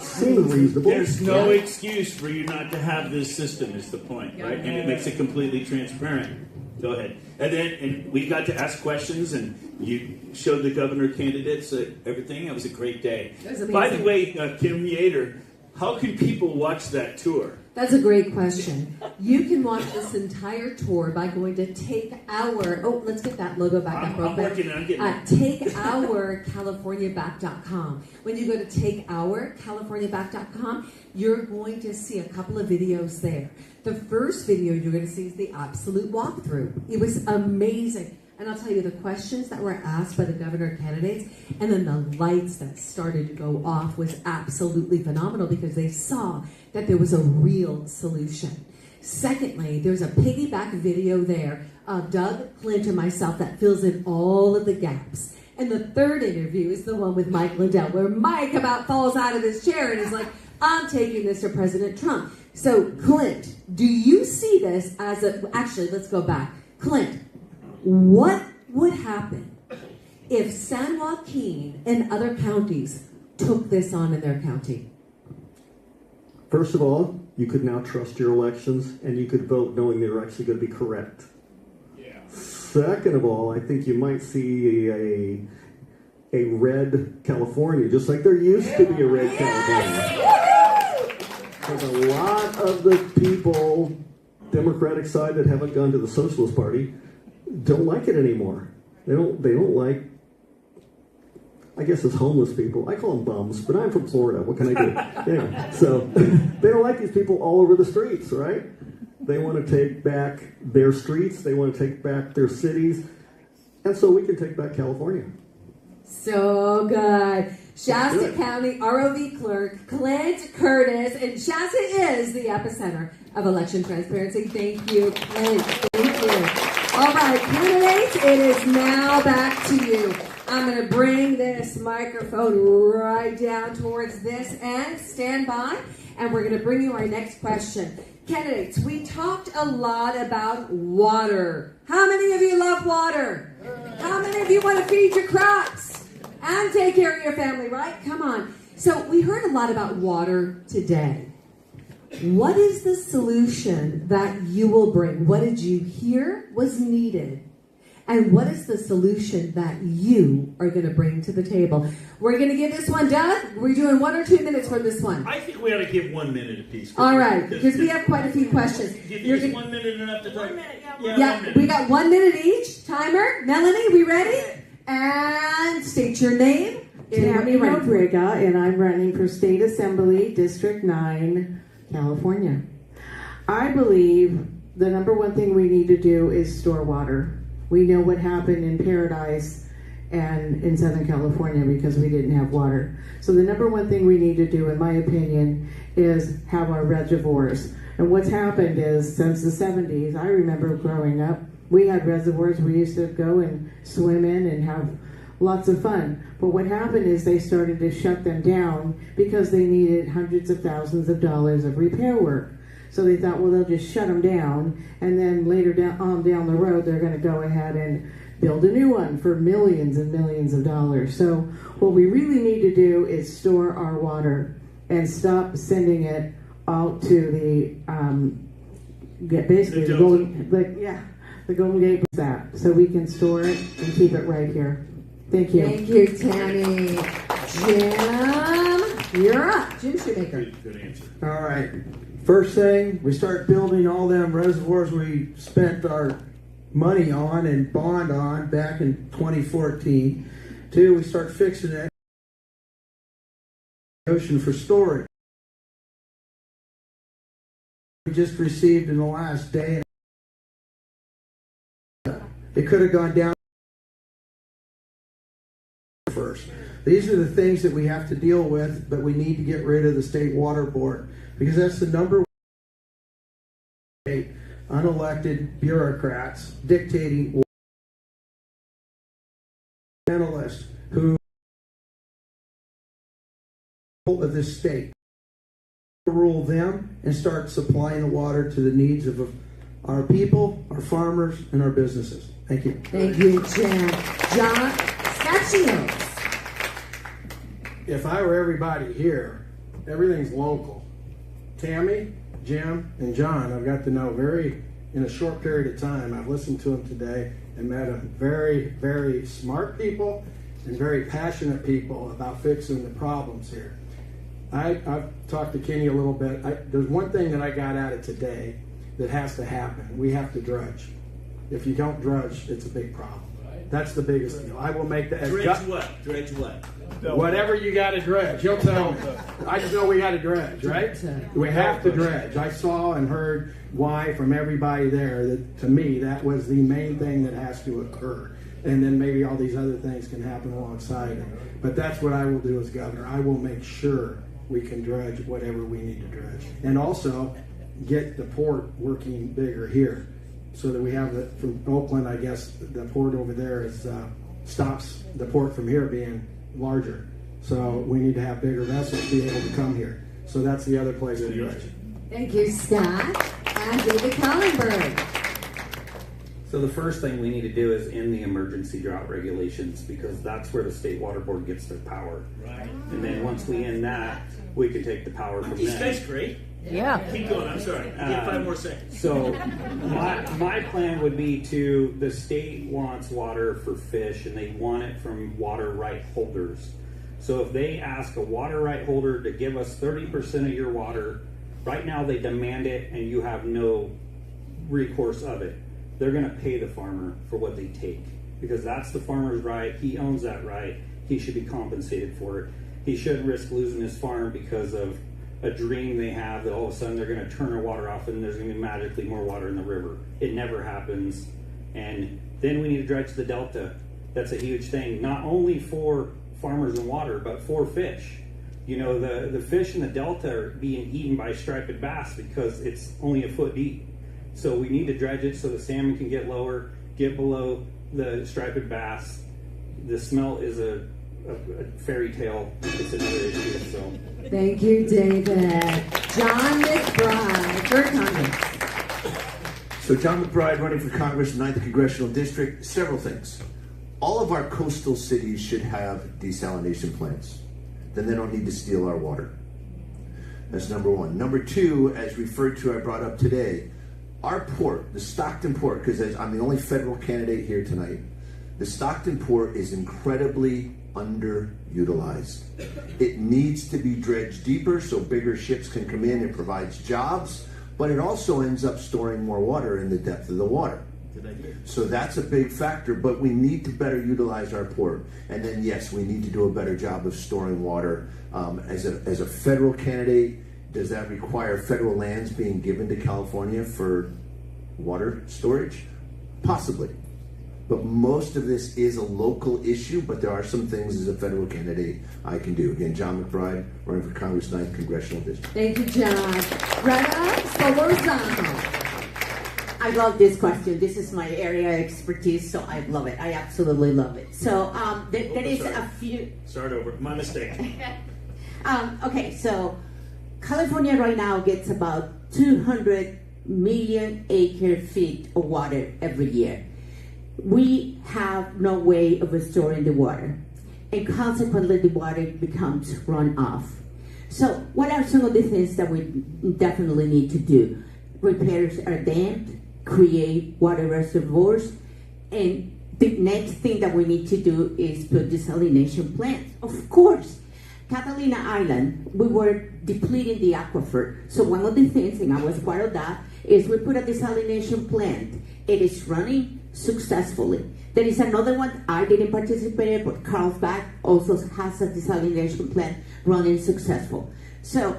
S9: Seems reasonable.
S2: There's no excuse for you not to have this system, is the point, right? And it makes it completely transparent. Go ahead. And we got to ask questions, and you showed the governor candidates everything. It was a great day.
S1: It was amazing.
S2: By the way, Kim Yater, how can people watch that tour?
S1: That's a great question. You can watch this entire tour by going to let's get that logo back up real
S2: I'm
S1: quick.
S2: working on getting it.
S1: TakeOurCaliforniaBack.com. When you go to TakeOurCaliforniaBack.com, you're going to see a couple of videos there. The first video you're going to see is the absolute walkthrough. It was amazing. And I'll tell you the questions that were asked by the governor candidates, and then the lights that started to go off was absolutely phenomenal because they saw that there was a real solution. Secondly, there's a piggyback video there of Doug, Clint, and myself that fills in all of the gaps. And the third interview is the one with Mike Lindell, where Mike about falls out of his chair and is like, I'm taking this to President Trump. So, Clint, do you see this as actually, let's go back. Clint, what would happen if San Joaquin and other counties took this on in their county?
S9: First of all, you could now trust your elections, and you could vote knowing they were actually going to be correct.
S2: Yeah.
S9: Second of all, I think you might see a red California, just like there used to be a red California. Because a lot of the people, Democratic side, that haven't gone to the Socialist Party, don't like it anymore. They don't like, I guess it's homeless people. I call them bums, but I'm from Florida. What can I do? Anyway, so they don't like these people all over the streets, right? They want to take back their streets. They want to take back their cities. And so we can take back California.
S1: So good. Shasta County ROV clerk Clint Curtis, and Shasta is the epicenter of election transparency. Thank you, Clint. Thank you. All right, candidates, it is now back to you. I'm going to bring this microphone right down towards this end. Stand by, and we're going to bring you our next question. Candidates, we talked a lot about water. How many of you love water? How many of you want to feed your crops and take care of your family, right? Come on. So we heard a lot about water today. What is the solution that you will bring? What did you hear was needed? And what is the solution that you are going to bring to the table? We're going to give this one, Doug. We're doing 1 or 2 minutes from this one.
S2: I think we ought to give 1 minute apiece.
S1: All right, because we have quite a few questions.
S2: Is 1 minute enough to talk?
S10: 1 minute, yeah.
S1: Yeah,
S2: 1 minute.
S1: we got 1 minute each. Timer. Melanie, we ready? And state your name.
S3: Tammy Rodriga, and I'm running for State Assembly, District 9, California. I believe the number one thing we need to do is store water. We know what happened in Paradise and in Southern California because we didn't have water. So the number one thing we need to do, in my opinion, is have our reservoirs. And what's happened is since the 70s, I remember growing up, we had reservoirs we used to go and swim in and have lots of fun. But what happened is they started to shut them down because they needed hundreds of thousands of dollars of repair work. So they thought, well, they'll just shut them down, and then later down the road, they're going to go ahead and build a new one for millions and millions of dollars. So what we really need to do is store our water and stop sending it out to the basically the Golden Gate that, so we can store it and keep it right here. Thank you.
S1: Thank you, Tammy. Jim, you're up. Jim Shoemaker.
S2: Good answer.
S8: All right. First thing, we start building all them reservoirs we spent our money on and bond on back in 2014. Two, we start fixing it. Ocean for storage. We just received in the last day. It could have gone down first. These are the things that we have to deal with, but we need to get rid of the state water board because that's the number one unelected bureaucrats dictating analysts who of this state rule them and start supplying the water to the needs of our people, our farmers, and our businesses. Thank you.
S1: Thank you, Jim. John Stachio.
S7: If I were everybody here, everything's local. Tammy, Jim, and John, I've got to know in a short period of time. I've listened to them today and met them very, very smart people and very passionate people about fixing the problems here. I've talked to Kenny a little bit. There's one thing that I got out of today that has to happen. We have to dredge. If you don't dredge, it's a big problem. That's the biggest deal. I will make the
S2: Dredge what? Dredge what?
S7: whatever you got to dredge. He'll tell me. I just know we got to dredge, right? We have to dredge. I saw and heard why from everybody there. That to me, that was the main thing that has to occur. And then maybe all these other things can happen alongside it. But that's what I will do as governor. I will make sure we can dredge whatever we need to dredge, and also get the port working bigger here, so that we have the from Oakland. I guess the port over there is stops the port from here being larger. So we need to have bigger vessels be able to come here. So that's the other place to dredge.
S1: Thank you, Scott. And David Kallenberg.
S6: So the first thing we need to do is end the emergency drought regulations because that's where the state water board gets their power.
S2: Right.
S6: And then once we end that, we can take the power from
S2: These
S6: them.
S2: guys great.
S1: Yeah.
S2: Keep going. I'm sorry. You get 5 more seconds.
S6: So my plan would be the state wants water for fish and they want it from water right holders. So if they ask a water right holder to give us 30% of your water, right now they demand it and you have no recourse of it. They're going to pay the farmer for what they take because that's the farmer's right. He owns that right. He should be compensated for it. He shouldn't risk losing his farm because of a dream they have that all of a sudden they're going to turn their water off and there's going to be magically more water in the river. It never happens. And then we need to dredge the delta. That's a huge thing, not only for farmers and water, but for fish. You know, the fish in the delta are being eaten by striped bass because it's only a foot deep. So we need to dredge it so the salmon can get lower, get below the striped bass. The smell is a fairy tale. It's another issue. So
S1: Thank you, David. John McBride for Congress.
S5: So John McBride running for Congress, 9th Congressional District. Several things. All of our coastal cities should have desalination plants. Then they don't need to steal our water. That's number one. Number two, as referred to, I brought up today, our port, the Stockton Port, because I'm the only federal candidate here tonight, the Stockton Port is incredibly underutilized. It needs to be dredged deeper so bigger ships can come in. It provides jobs, but it also ends up storing more water in the depth of the water. So that's a big factor, but we need to better utilize our port. And then yes, we need to do a better job of storing water. As a federal candidate, does that require federal lands being given to California for water storage? Possibly. But most of this is a local issue, but there are some things as a federal candidate I can do. Again, John McBride, running for Congress, 9th Congressional District.
S1: Thank you, John. Retta Solorzano.
S4: I love this question. This is my area of expertise, so I love it. I absolutely love it. So there is a few.
S2: Start over. My mistake.
S4: Okay, so California right now gets about 200 million acre feet of water every year. we have no way of storing the water, and consequently the water becomes runoff. So what are some of the things that we definitely need to do? Repair our dams, create water reservoirs, and the next thing that we need to do is put desalination plants. Of course, Catalina Island, we were depleting the aquifer. So one of the things, and I was part of that, is we put a desalination plant. It is running successfully. There is another one, I didn't participate in, but Carlsbad also has a desalination plant running successful. So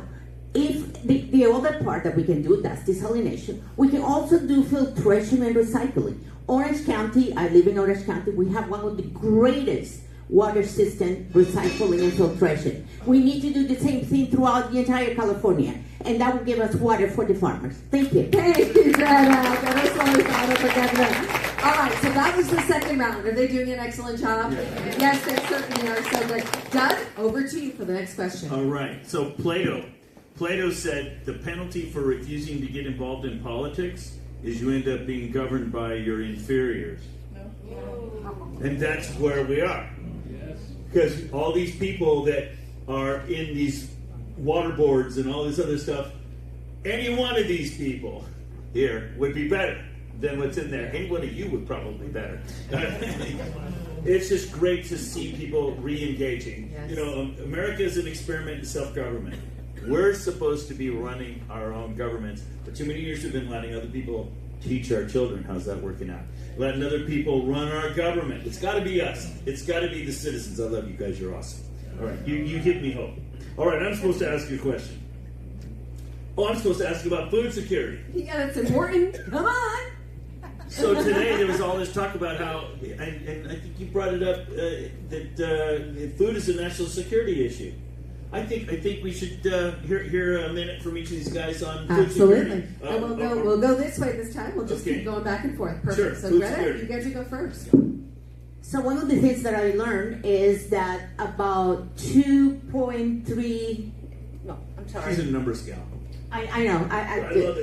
S4: if the other part that we can do, that's desalination, we can also do filtration and recycling. Orange County, I live in Orange County, we have one of the greatest water system recycling and filtration. We need to do the same thing throughout the entire California, and that will give us water for the farmers. Thank you.
S1: Thank you, Greta. That was always thought of again. All right, so that was the second round. Are they doing an excellent job? Yes, they certainly are. So good. Doug, over to you for the next question.
S2: All right. So Plato said the penalty for refusing to get involved in politics is you end up being governed by your inferiors. And that's where we are. Because all these people that are in these water boards and all this other stuff, any one of these people here would be better than what's in there. Any one of you would probably be better. It's just great to see people re-engaging.
S1: Yes.
S2: You know, America is an experiment in self-government. We're supposed to be running our own governments. For too many years we've been letting other people teach our children. How's that working out? Letting other people run our government. It's got to be us. It's got to be the citizens. I love you guys. You're awesome. All right. You give me hope. All right. I'm supposed to ask you a question. Oh, I'm supposed to ask you about food security.
S1: Yeah, that's important. Come on.
S2: So today there was all this talk about how, and I think you brought it up, that food is a national security issue. I think we should hear a minute from each of these guys on food
S1: Absolutely.
S2: security.
S1: And we'll go this way this time. We'll just keep going back and forth. Perfect.
S2: Sure,
S1: So
S2: food
S1: Greta,
S2: security.
S1: you get to go first.
S4: So one of the things that I learned is that about 2.3. No, I'm sorry.
S2: She's a numbers gal.
S4: I know.
S2: I love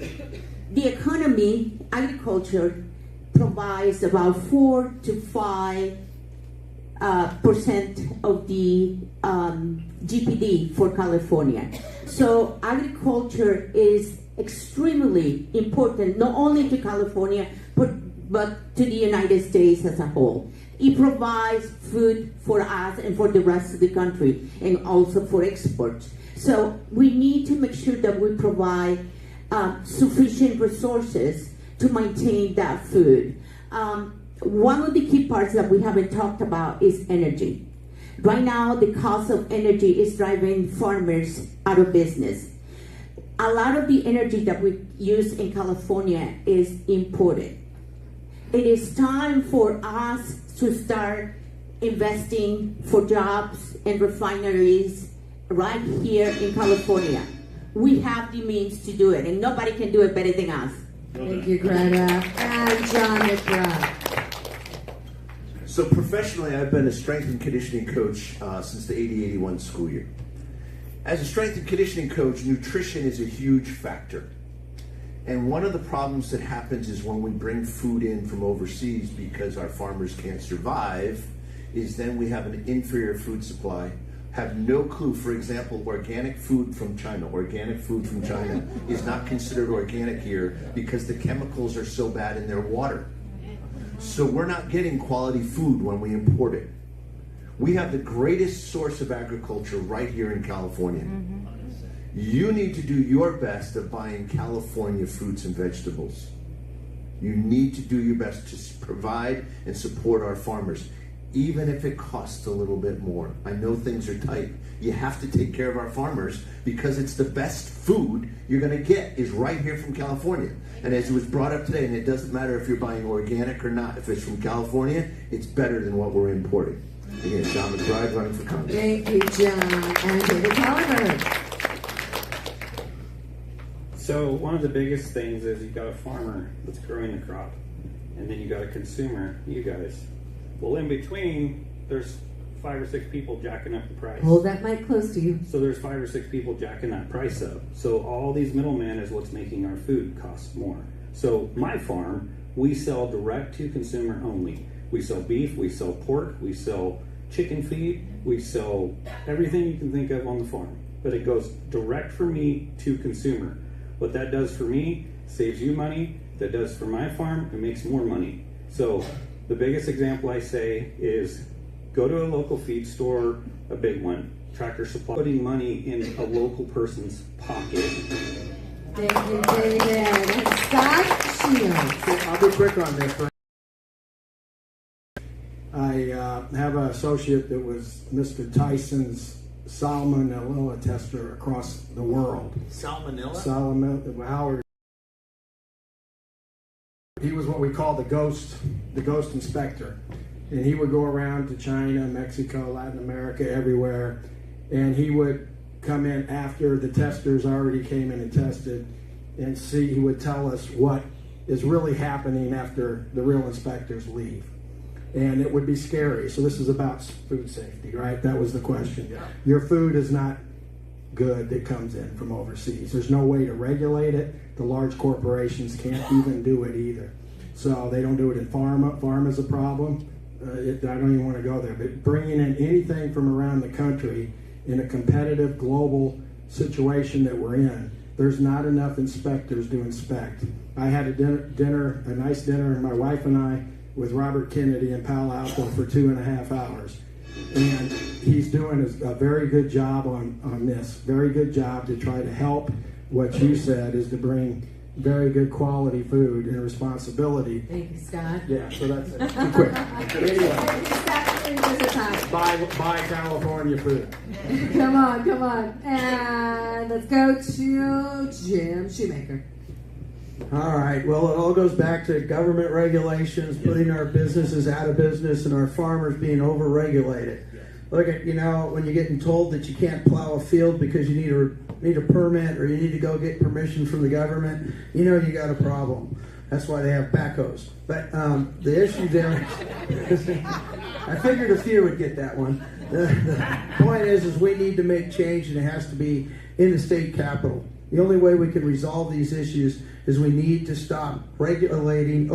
S2: it.
S4: The economy, agriculture, provides about 4 to 5 percent of the GPD for California. So agriculture is extremely important, not only to California, but to the United States as a whole. It provides food for us and for the rest of the country, and also for exports. So we need to make sure that we provide sufficient resources to maintain that food. One of the key parts that we haven't talked about is energy. Right now, the cost of energy is driving farmers out of business. A lot of the energy that we use in California is imported. It is time for us to start investing for jobs and refineries right here in California. We have the means to do it, and nobody can do it better than us.
S1: Thank you, Greta. And John McGrath.
S5: So professionally, I've been a strength and conditioning coach since the 80-81 school year. As a strength and conditioning coach, nutrition is a huge factor. And one of the problems that happens is when we bring food in from overseas because our farmers can't survive, is then we have an inferior food supply, have no clue. For example, organic food from China. Organic food from China is not considered organic here because the chemicals are so bad in their water. So we're not getting quality food when we import it. We have the greatest source of agriculture right here in California. You need to do your best of buying California fruits and vegetables. You need to do your best to provide and support our farmers, even if it costs a little bit more. I know things are tight. You have to take care of our farmers because it's the best food you're going to get is right here from California. And as it was brought up today, and it doesn't matter if you're buying organic or not, if it's from California, it's better than what we're importing. Again, John McBride running for Congress.
S1: Thank you, John. And David Oliver.
S6: So one of the biggest things is you've got a farmer that's growing the crop, and then you got a consumer, you guys. Well, in between, there's 5 or 6 people jacking up the price.
S1: Hold that mic close to you.
S6: So there's 5 or 6 people jacking that price up. So all these middlemen is what's making our food cost more. So my farm, We sell direct to consumer only. We sell beef, we sell pork, we sell chicken feed, we sell everything you can think of on the farm. But it goes direct for me to consumer. What that does for me saves you money. That does for my farm, it makes more money. So the biggest example I say is go to a local feed store, a big one, Tractor Supply, putting money in a local person's pocket.
S1: Thank you, David. And Scott Shields.
S7: I'll be quick on this. I have an associate that was Mr. Tyson's salmonella tester across the world.
S5: Salmonella?
S7: Howard. He was what we call the ghost inspector. And he would go around to China, Mexico, Latin America, everywhere. And he would come in after the testers already came in and tested and see, he would tell us what is really happening after the real inspectors leave. And it would be scary. So this is about food safety, right? That was the question. Yeah. Your food is not good that comes in from overseas. There's no way to regulate it. The large corporations can't even do it either. So they don't do it in pharma. Pharma's a problem. I don't even want to go there. But bringing in anything from around the country in a competitive global situation that we're in, there's not enough inspectors to inspect. I had a nice dinner, my wife and I, with Robert Kennedy in Palo Alto for 2.5 hours. And he's doing a very good job on this. Very good job to try to help what you said is to bring very good quality food and responsibility.
S1: Thank you, Scott.
S7: Yeah, so that's it. Too quick.
S1: Anyway.
S7: Buy California food.
S1: Come on. And let's go to Jim Shoemaker.
S8: All right. Well, it all goes back to government regulations, putting our businesses out of business, and our farmers being overregulated. Look at, when you're getting told that you can't plow a field because you need a permit or you need to go get permission from the government, you got a problem. That's why they have backhoes. But the issue there, I figured a few would get that one. The point is we need to make change, and it has to be in the state capitol. The only way we can resolve these issues is we need to stop over-regulating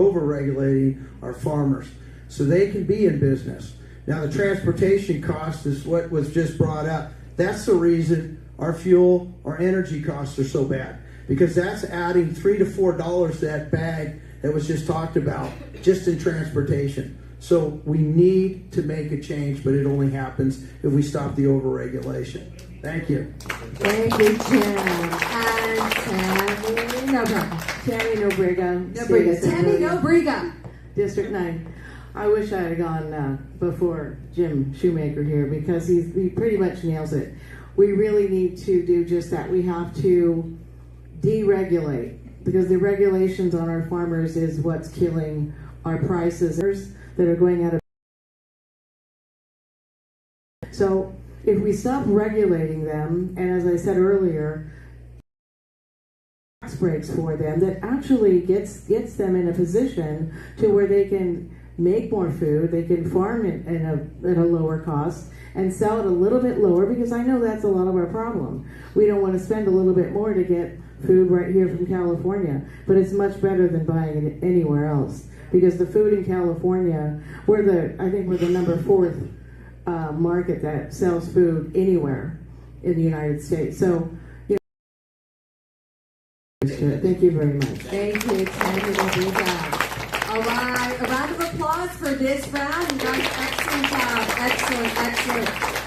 S8: our farmers so they can be in business. Now, the transportation cost is what was just brought up. That's the reason our fuel, our energy costs are so bad, because that's adding $3 to $4 to that bag that was just talked about just in transportation. So we need to make a change, but it only happens if we stop the over-regulation. Thank you.
S1: Thank you, Jim. And
S3: Tammy Nobriga.
S1: Tammy Nobriga.
S3: District 9. I wish I had gone before Jim Shoemaker here, because he pretty much nails it. We really need to do just that. We have to deregulate, because the regulations on our farmers is what's killing our prices that are going out of. So if we stop regulating them, and as I said earlier, tax breaks for them, that actually gets them in a position to where they can make more food, they can farm it at a lower cost and sell it a little bit lower, because I know that's a lot of our problem. We don't want to spend a little bit more to get food right here from California, but it's much better than buying it anywhere else, because the food in California, I think we're the number 4th market that sells food anywhere in the United States. So, thank you very much.
S1: Thank you, Tammy Nobriga. All right, a round of applause for this round. You guys, excellent job. Excellent.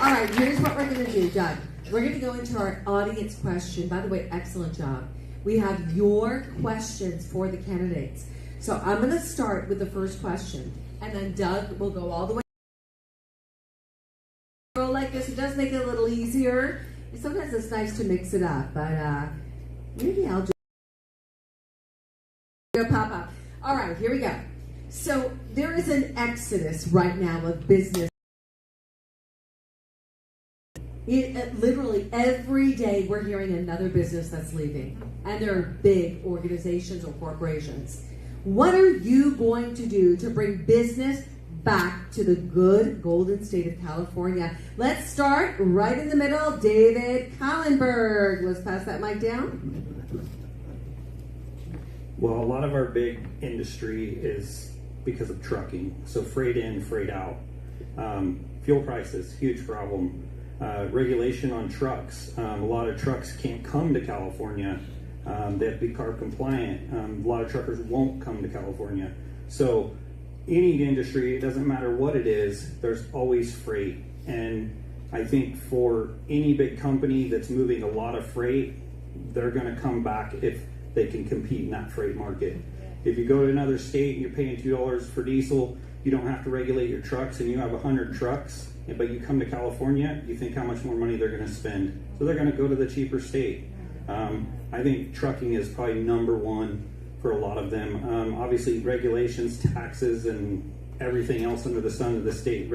S1: All right, here's what we're going to do, Doug. We're going to go into our audience question. By the way, excellent job. We have your questions for the candidates. So I'm going to start with the first question, and then Doug will go all the way. Roll like this. It does make it a little easier. Sometimes it's nice to mix it up, but maybe I'll just pop up. All right, here we go. So there is an exodus right now of business. Literally every day we're hearing another business that's leaving, and they're big organizations or corporations. What are you going to do to bring business back to the good golden state of California? Let's start right in the middle. David Kallenberg. Let's pass that mic down.
S6: Well, a lot of our big industry is because of trucking, so freight in, freight out. Fuel prices, huge problem. Regulation on trucks. A lot of trucks can't come to California. They have to be CARB compliant. A lot of truckers won't come to California. So any industry, it doesn't matter what it is, there's always freight. And I think for any big company that's moving a lot of freight, they're going to come back if they can compete in that freight market. If you go to another state and you're paying $2 for diesel, you don't have to regulate your trucks, and you have 100 trucks, but you come to California, you think how much more money they're going to spend. So they're going to go to the cheaper state. I think trucking is probably number one for a lot of them. Obviously, regulations, taxes, and everything else under the sun of the state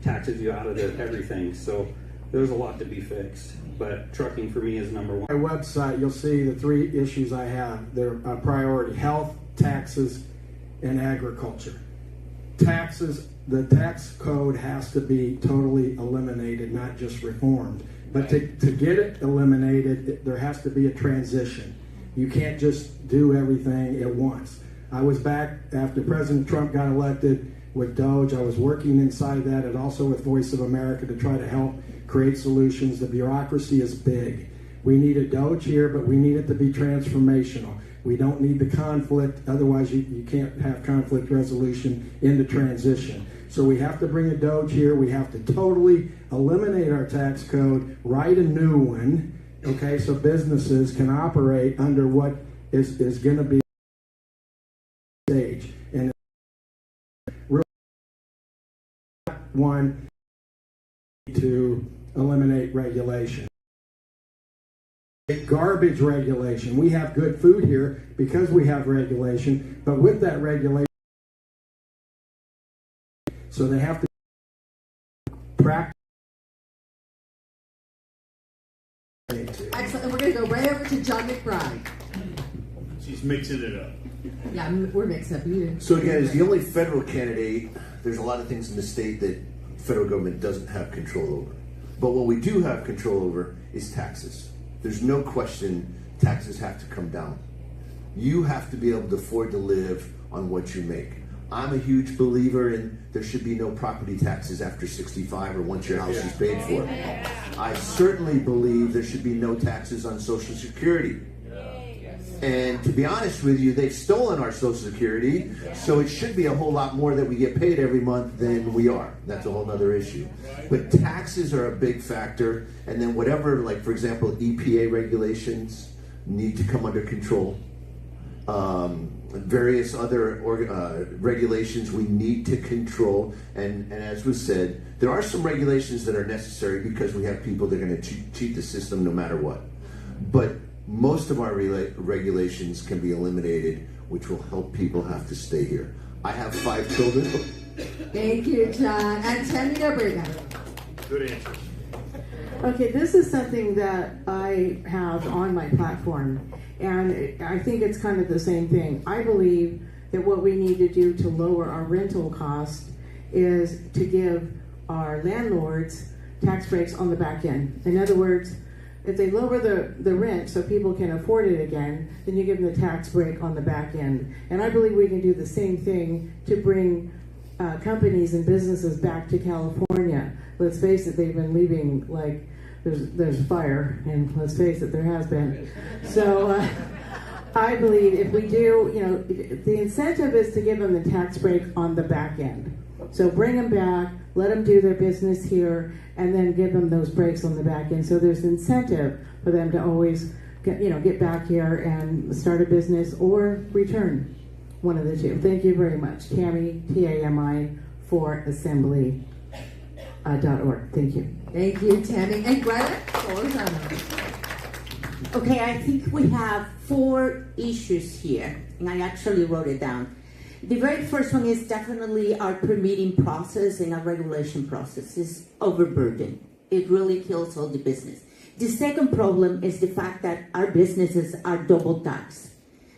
S6: taxes you out of everything. So there's a lot to be fixed. But trucking for me is number one.
S7: My website, you'll see the 3 issues I have. They're a priority: health, taxes, and agriculture. Taxes, the tax code has to be totally eliminated, not just reformed. But to get it eliminated, there has to be a transition. You can't just do everything at once. I was back after President Trump got elected with DOGE. I was working inside that and also with Voice of America to try to help create solutions. The bureaucracy is big. We need a DOGE here, but we need it to be transformational. We don't need the conflict, otherwise you can't have conflict resolution in the transition. So we have to bring a DOGE here. We have to totally eliminate our tax code, write a new one, okay, so businesses can operate under what is going to be stage. And really one to eliminate regulation. Garbage regulation. We have good food here because we have regulation, but with that regulation, so they have to practice.
S1: Excellent. And we're going to go right over to John McBride.
S2: She's mixing it up.
S1: Yeah, we're mixed up.
S5: So again, as the only federal candidate, there's a lot of things in the state that federal government doesn't have control over. But what we do have control over is taxes. There's no question taxes have to come down. You have to be able to afford to live on what you make. I'm a huge believer in there should be no property taxes after 65 or once your house is paid for. I certainly believe there should be no taxes on Social Security. And to be honest with you, they've stolen our Social Security, so it should be a whole lot more that we get paid every month than we are. That's a whole other issue. But taxes are a big factor, and then whatever, like for example, EPA regulations need to come under control. Various other regulations we need to control, and as was said, there are some regulations that are necessary because we have people that are going to cheat the system no matter what. But most of our regulations can be eliminated, which will help people have to stay here. I have 5 children.
S1: Thank you, John. And Tammy Nobrega.
S2: Good answer.
S3: Okay, this is something that I have on my platform, and I think it's kind of the same thing. I believe that what we need to do to lower our rental cost is to give our landlords tax breaks on the back end. In other words, if they lower the rent so people can afford it again, then you give them the tax break on the back end. And I believe we can do the same thing to bring companies and businesses back to California. Let's face it, they've been leaving like there's fire, and let's face it, there has been. So I believe if we do, the incentive is to give them the tax break on the back end. So bring them back, let them do their business here, and then give them those breaks on the back end. So there's incentive for them to always get back here and start a business or return, one of the two. Thank you very much. Tammy, T-A-M-I, for assembly.org. Thank you.
S1: Thank you, Tammy. And Greta Lozano.
S4: Okay, I think we have 4 issues here, and I actually wrote it down. The very first one is definitely our permitting process and our regulation process is overburdened. It really kills all the business. The second problem is the fact that our businesses are double taxed.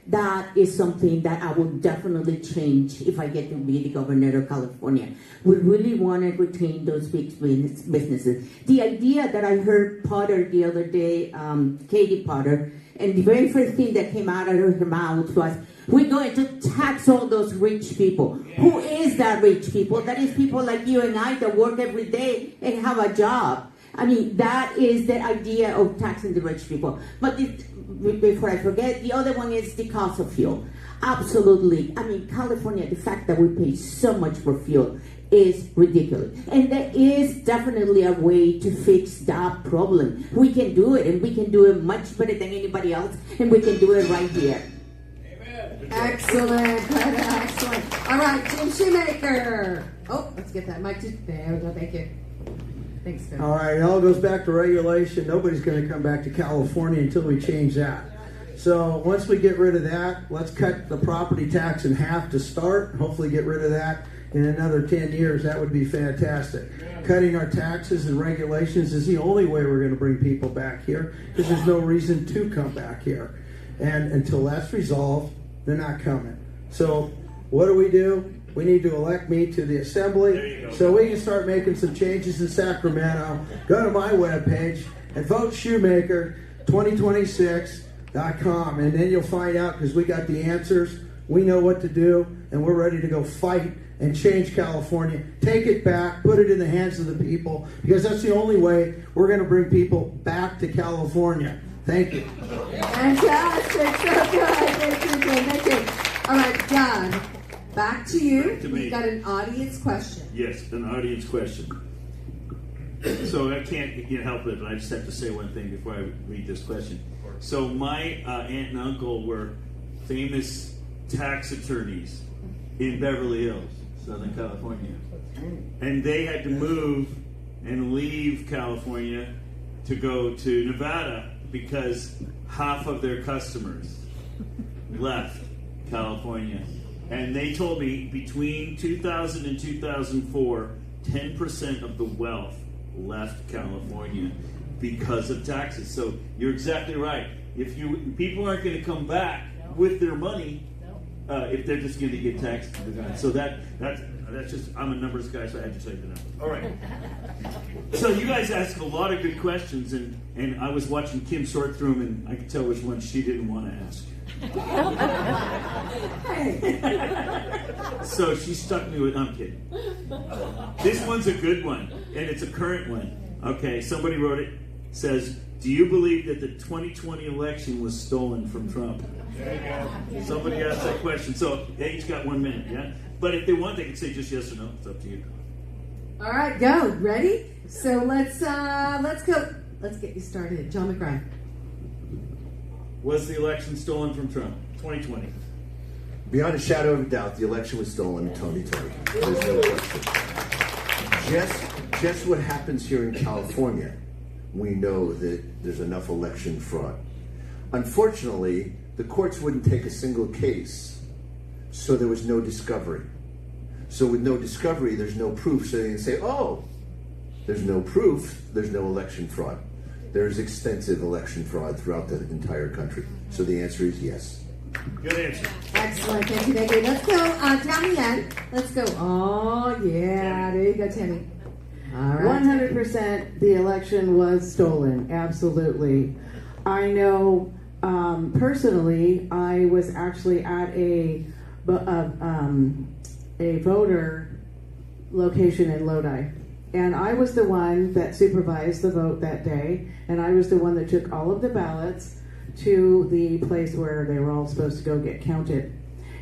S4: That is something that I will definitely change if I get to be the governor of California. We really want to retain those big businesses. The idea that I heard Potter the other day, Katie Potter, And the very first thing that came out of her mouth was, we're going to tax all those rich people. Who is that rich people? That is people like you and I that work every day and have a job. I mean, that is the idea of taxing the rich people. But before I forget, the other one is the cost of fuel. Absolutely. I mean, California, the fact that we pay so much for fuel is ridiculous. And there is definitely a way to fix that problem. We can do it, and we can do it much better than anybody else, and we can do it right here.
S1: Excellent, Greta, excellent. All right, Jim Shoemaker. Oh, let's get that mic. There we go. Thank you. Thanks, Phil.
S8: All right, it all goes back to regulation. Nobody's going to come back to California until we change that. So once we get rid of that, let's cut the property tax in half to start. Hopefully get rid of that in another 10 years. That would be fantastic. Cutting our taxes and regulations is the only way we're going to bring people back here, because there's no reason to come back here. And until that's resolved, they're not coming. So what do? We need to elect me to the assembly so we can start making some changes in Sacramento. Go to my webpage and vote Shoemaker 2026.com, and then you'll find out, because we got the answers. We know what to do, and we're ready to go fight and change California. Take it back, put it in the hands of the people, because that's the only way we're going to bring people back to California. Thank you.
S1: Fantastic. So good. Thank you. All right, John, back to you.
S2: Back to me.
S1: We've got an audience question.
S2: Yes, an audience question. So I can't help it, but I just have to say one thing before I read this question. So my aunt and uncle were famous tax attorneys in Beverly Hills, Southern California. And they had to move and leave California to go to Nevada because half of their customers left California. And they told me between 2000 and 2004, 10% of the wealth left California because of taxes. So you're exactly right. If people aren't going to come back with their money, if they're just going to get taxed, so that's just, I'm a numbers guy, so I had to say the number. All right. So you guys asked a lot of good questions, and I was watching Kim sort through them, and I could tell which one she didn't want to ask. So she stuck me with, I'm kidding. This one's a good one, and it's a current one. Okay, somebody wrote it, says, do you believe that the 2020 election was stolen from Trump? Somebody asked that question. So they each got 1 minute, yeah? But if they want, they can say just yes or no. It's up to you.
S1: All right, go. Ready? So let's go. Let's get you started. John McBride.
S2: Was the election stolen from Trump? 2020.
S5: Beyond a shadow of a doubt, the election was stolen in 2020. There's no question. Just what happens here in California, we know that there's enough election fraud. Unfortunately, the courts wouldn't take a single case, so there was no discovery. So with no discovery, there's no proof, so they can say, oh, there's no proof, there's no election fraud. There's extensive election fraud throughout the entire country. So the answer is yes.
S2: Good answer.
S1: Excellent. Thank you. Let's go down the end. Let's go. Oh, yeah. There you go, Tammy. All right.
S3: 100% the election was stolen. Absolutely. I know personally, I was actually at a voter location in Lodi. And I was the one that supervised the vote that day. And I was the one that took all of the ballots to the place where they were all supposed to go get counted.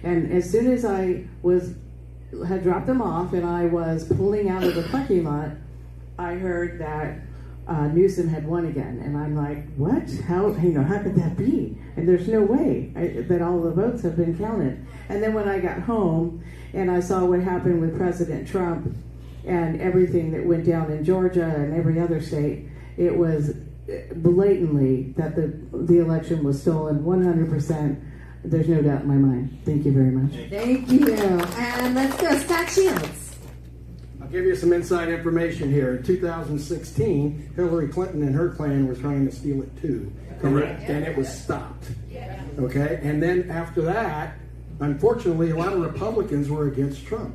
S3: And as soon as I had dropped them off and I was pulling out of the parking lot, I heard that Newsom had won again. And I'm like, what? How could that be? And there's no way that all the votes have been counted. And then when I got home and I saw what happened with President Trump and everything that went down in Georgia and every other state, it was blatantly that the election was stolen 100%. There's no doubt in my mind. Thank you very much.
S1: Thank you. And let's go, Scott Shields.
S7: I'll give you some inside information here. In 2016, Hillary Clinton and her clan were trying to steal it too.
S2: Correct.
S7: And it was stopped. Okay? And then after that, unfortunately, a lot of Republicans were against Trump.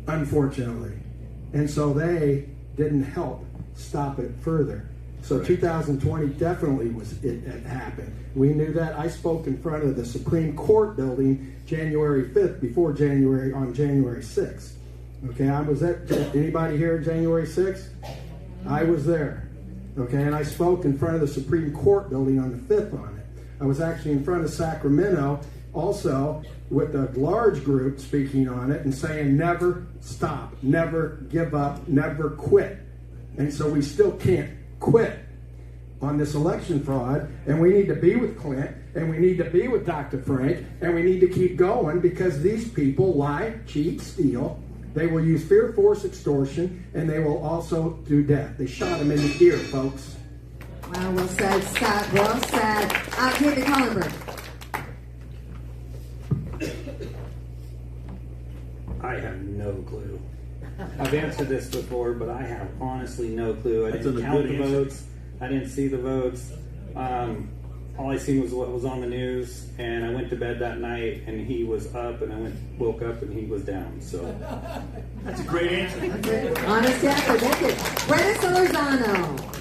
S7: Unfortunately. And so they didn't help stop it further. So 2020 definitely it had happened. We knew that. I spoke in front of the Supreme Court building January 5th on January 6th. Okay, I was at, anybody here January 6th? I was there. Okay, and I spoke in front of the Supreme Court building on the 5th on it. I was actually in front of Sacramento also with a large group speaking on it and saying never stop, never give up, never quit. And so we still can't quit on this election fraud, and we need to be with Clint, and we need to be with Dr. Frank, and we need to keep going because these people lie, cheat, steal. They will use fear, force, extortion, and they will also do death. They shot him in the ear, folks.
S1: Wow, well said, Scott. Well said. David Collenberg.
S6: I have no clue. I've answered this before, but I have honestly no clue. I didn't count the votes. I didn't see the votes. All I seen was what was on the news, and I went to bed that night, and he was up, and I woke up, and he was down. So
S2: That's a great answer.
S1: Honest answer. Thank you. Brenda Solorzano.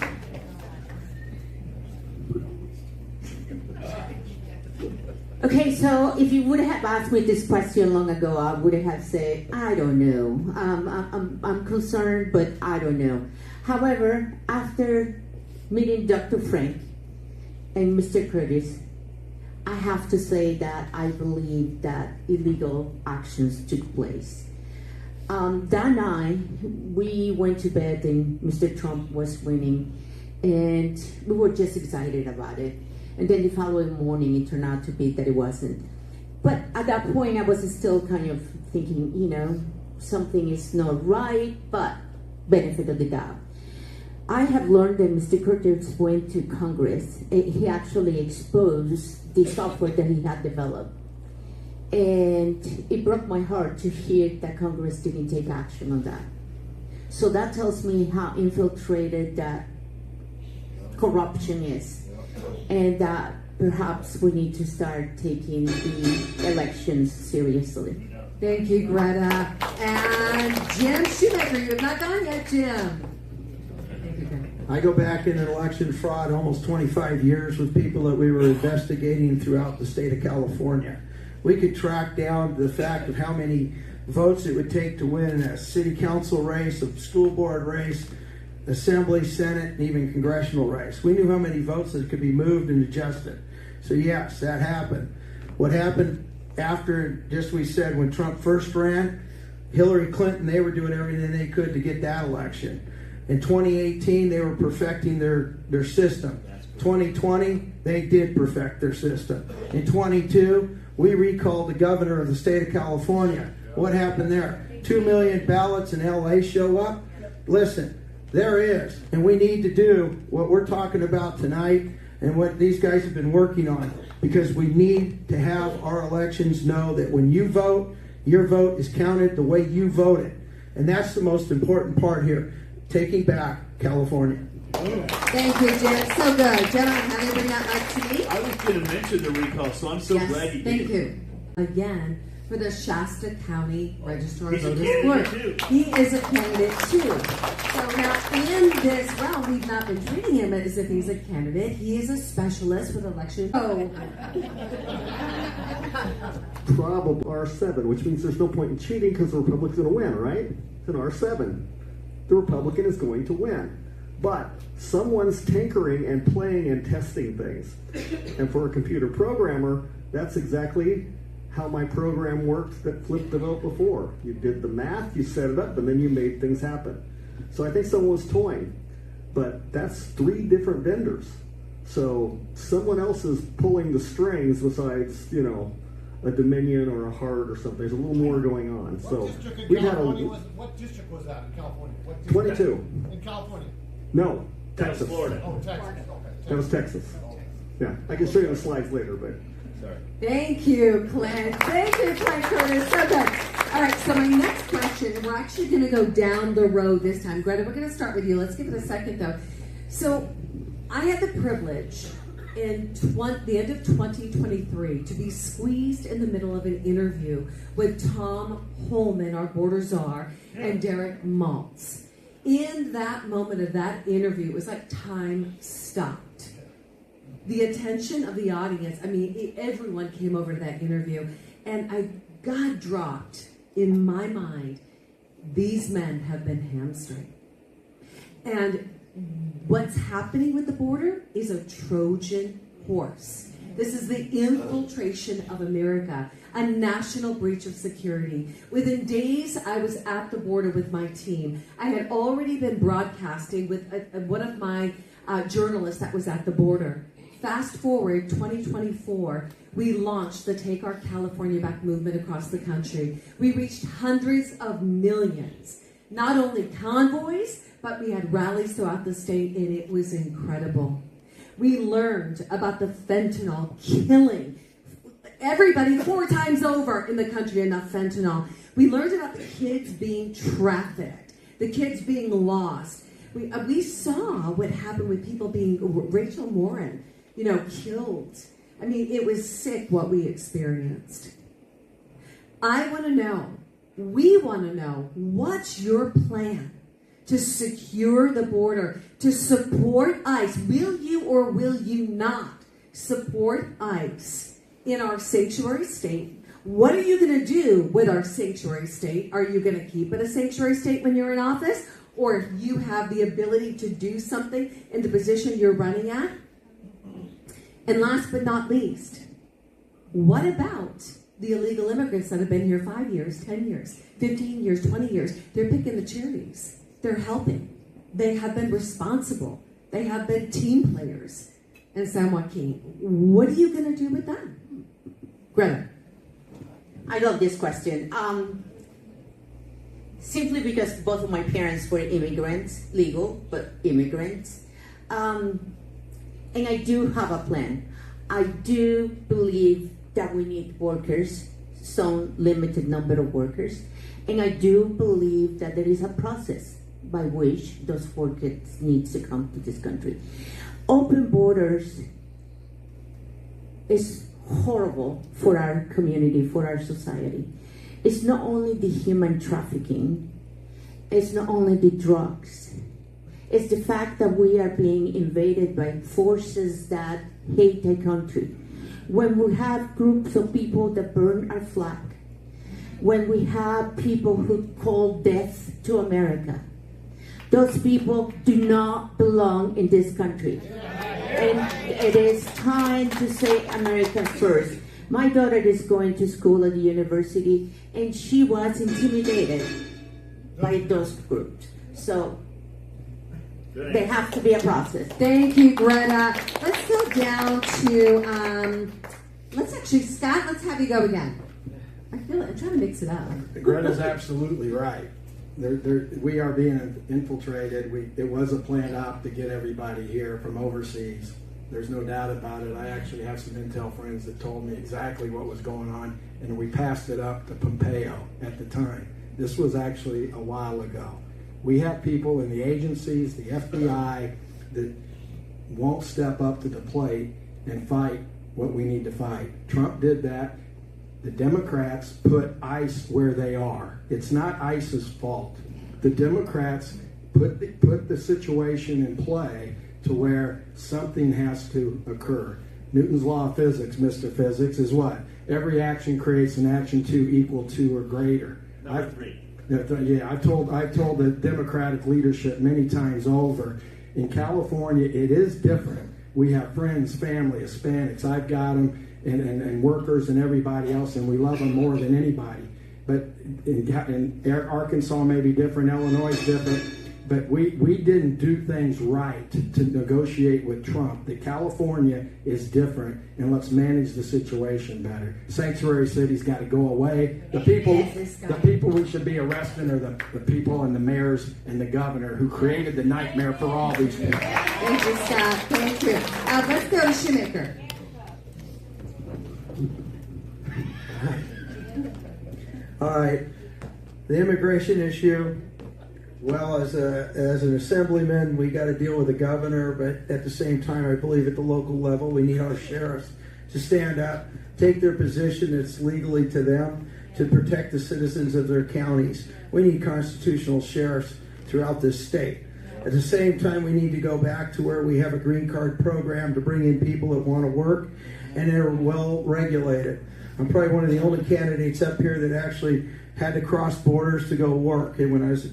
S4: Okay, so if you would have asked me this question long ago, I would have said, I don't know. I'm concerned, but I don't know. However, after meeting Dr. Frank and Mr. Curtis, I have to say that I believe that illegal actions took place. That night, we went to bed and Mr. Trump was winning, and we were just excited about it. And then the following morning, it turned out to be that it wasn't. But at that point, I was still kind of thinking, something is not right, but benefit of the doubt. I have learned that Mr. Curtis went to Congress. He actually exposed the software that he had developed. And it broke my heart to hear that Congress didn't take action on that. So that tells me how infiltrated that corruption is. And that perhaps we need to start taking the elections seriously.
S1: Thank you, Greta. And Jim Shoemaker. You have not gone yet, Jim. Thank you, Greta.
S8: I go back in an election fraud almost 25 years with people that we were investigating throughout the state of California. We could track down the fact of how many votes it would take to win a city council race, a school board race, Assembly, Senate, and even congressional race. We knew how many votes that could be moved and adjusted. So yes, that happened. What happened after, just we said, when Trump first ran, Hillary Clinton, they were doing everything they could to get that election. In 2018, they were perfecting their system. 2020, they did perfect their system. In 22, we recalled the governor of the state of California. What happened there? 2 million ballots in LA show up? Listen, there is, and we need to do what we're talking about tonight and what these guys have been working on, because we need to have our elections know that when you vote, your vote is counted the way you voted. And that's the most important part here, taking back California.
S1: Thank you, Jim. So good. Gentlemen, have anybody not like to meet?
S2: I was going to mention the recall, so I'm so glad you did.
S1: Thank you. Again, for the Shasta County Registrar of
S2: He's a
S1: Voters
S2: candidate,
S1: Board.
S2: too.
S1: He is a candidate too. So now in this realm, we've not been treating him as if he's a candidate. He is a specialist with election. Oh,
S9: Probably R7, which means there's no point in cheating because the Republican's going to win, right? It's an R7. The Republican is going to win. But someone's tinkering and playing and testing things. And for a computer programmer, that's exactly how my program worked that flipped the vote before. You did the math, you set it up, and then you made things happen. So I think someone was toying. But that's 3 different vendors. So someone else is pulling the strings besides, a Dominion or a Hart or something. There's a little more going on.
S10: What district was that in California? What district?
S9: 22.
S10: In California?
S9: No,
S2: That was
S9: Texas.
S2: Florida.
S10: Oh, Texas. Okay.
S9: That was Texas. Yeah, I can show you the slides later, but
S2: Sorry.
S1: thank you, Clint. Thank you, Clint Curtis. So good. All right, so my next question, and we're actually going to go down the road this time. Greta, we're going to start with you. Let's give it a second, though. So I had the privilege in the end of 2023 to be squeezed in the middle of an interview with Tom Holman, our border czar, and Derek Maltz. in that moment of that interview, it was like time stopped. The attention of the audience, I mean, everyone came over to that interview, and God dropped in my mind, these men have been hamstringed. And what's happening with the border is a Trojan horse. This is the infiltration of America, a national breach of security. Within days, I was at the border with my team. I had already been broadcasting with one of my journalists that was at the border. Fast forward 2024, we launched the Take Our California Back movement across the country. We reached hundreds of millions. Not only convoys, but we had rallies throughout the state, and it was incredible. We learned about the fentanyl killing everybody 4 times over in the country, enough fentanyl. We learned about the kids being trafficked, the kids being lost. We saw what happened with people being, Rachel Morin, killed. I mean, it was sick what we experienced. I want to know, we want to know, what's your plan to secure the border, to support ICE? Will you or will you not support ICE in our sanctuary state? What are you going to do with our sanctuary state? Are you going to keep it a sanctuary state when you're in office? Or if you have the ability to do something in the position you're running at? And last but not least, what about the illegal immigrants that have been here 5 years, 10 years, 15 years, 20 years? They're picking the cherries. They're helping. They have been responsible. They have been team players in San Joaquin. What are you going to do with them? Greta.
S4: I love this question. Simply because both of my parents were immigrants, legal, but immigrants. And I do have a plan. I do believe that we need workers, some limited number of workers. And I do believe that there is a process by which those workers need to come to this country. Open borders is horrible for our community, for our society. It's not only the human trafficking, it's not only the drugs, it's the fact that we are being invaded by forces that hate our country. When we have groups of people that burn our flag, when we have people who call death to America, those people do not belong in this country. And it is time to say America first. My daughter is going to school at the university, and she was intimidated by those groups. So there has to be a process.
S1: Thank you, Greta. Let's go down to, Scott, let's have you go again. I feel like I'm trying to mix it up.
S7: Greta's absolutely right. We are being infiltrated. It was a planned op to get everybody here from overseas. There's no doubt about it. I actually have some intel friends that told me exactly what was going on, and we passed it up to Pompeo at the time. This was actually a while ago. We have people in the agencies, the FBI, that won't step up to the plate and fight what we need to fight. Trump did that. The Democrats put ICE where they are. It's not ICE's fault. The Democrats put the situation in play to where something has to occur. Newton's law of physics, Mr. Physics, is what? Every action creates an action 2 equal to or greater.
S2: Number 3.
S7: Yeah, I've told the Democratic leadership many times over. In California, it is different. We have friends, family, Hispanics. I've got them, and workers and everybody else, and we love them more than anybody. But in Arkansas may be different, Illinois is different. But we didn't do things right to negotiate with Trump. The California is different, and let's manage the situation better. Sanctuary city's got to go away. The people we should be arresting are the people and the mayors and the governor who created the nightmare for all these people.
S1: Thank you, Scott. Thank you. Let's go to Shoemaker.
S8: All right, the immigration issue. Well, as an assemblyman, we got to deal with the governor, but at the same time, I believe at the local level, we need our sheriffs to stand up, take their position that's legally to them, to protect the citizens of their counties. We need constitutional sheriffs throughout this state. At the same time, we need to go back to where we have a green card program to bring in people that want to work and they're well regulated. I'm probably one of the only candidates up here that actually had to cross borders to go work. And when I was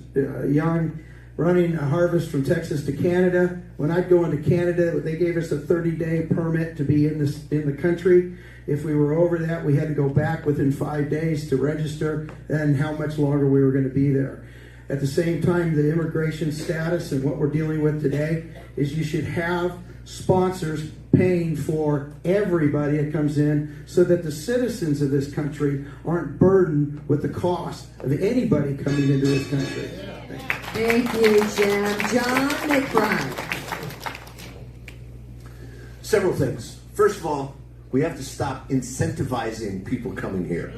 S8: young, running a harvest from Texas to Canada, when I'd go into Canada, they gave us a 30-day permit to be in the country. If we were over that, we had to go back within 5 days to register and how much longer we were going to be there. At the same time, the immigration status and what we're dealing with today is you should have sponsors paying for everybody that comes in so that the citizens of this country aren't burdened with the cost of anybody coming into this country.
S1: Thank you, Jim. John McBride.
S5: Several things. First of all, we have to stop incentivizing people coming here.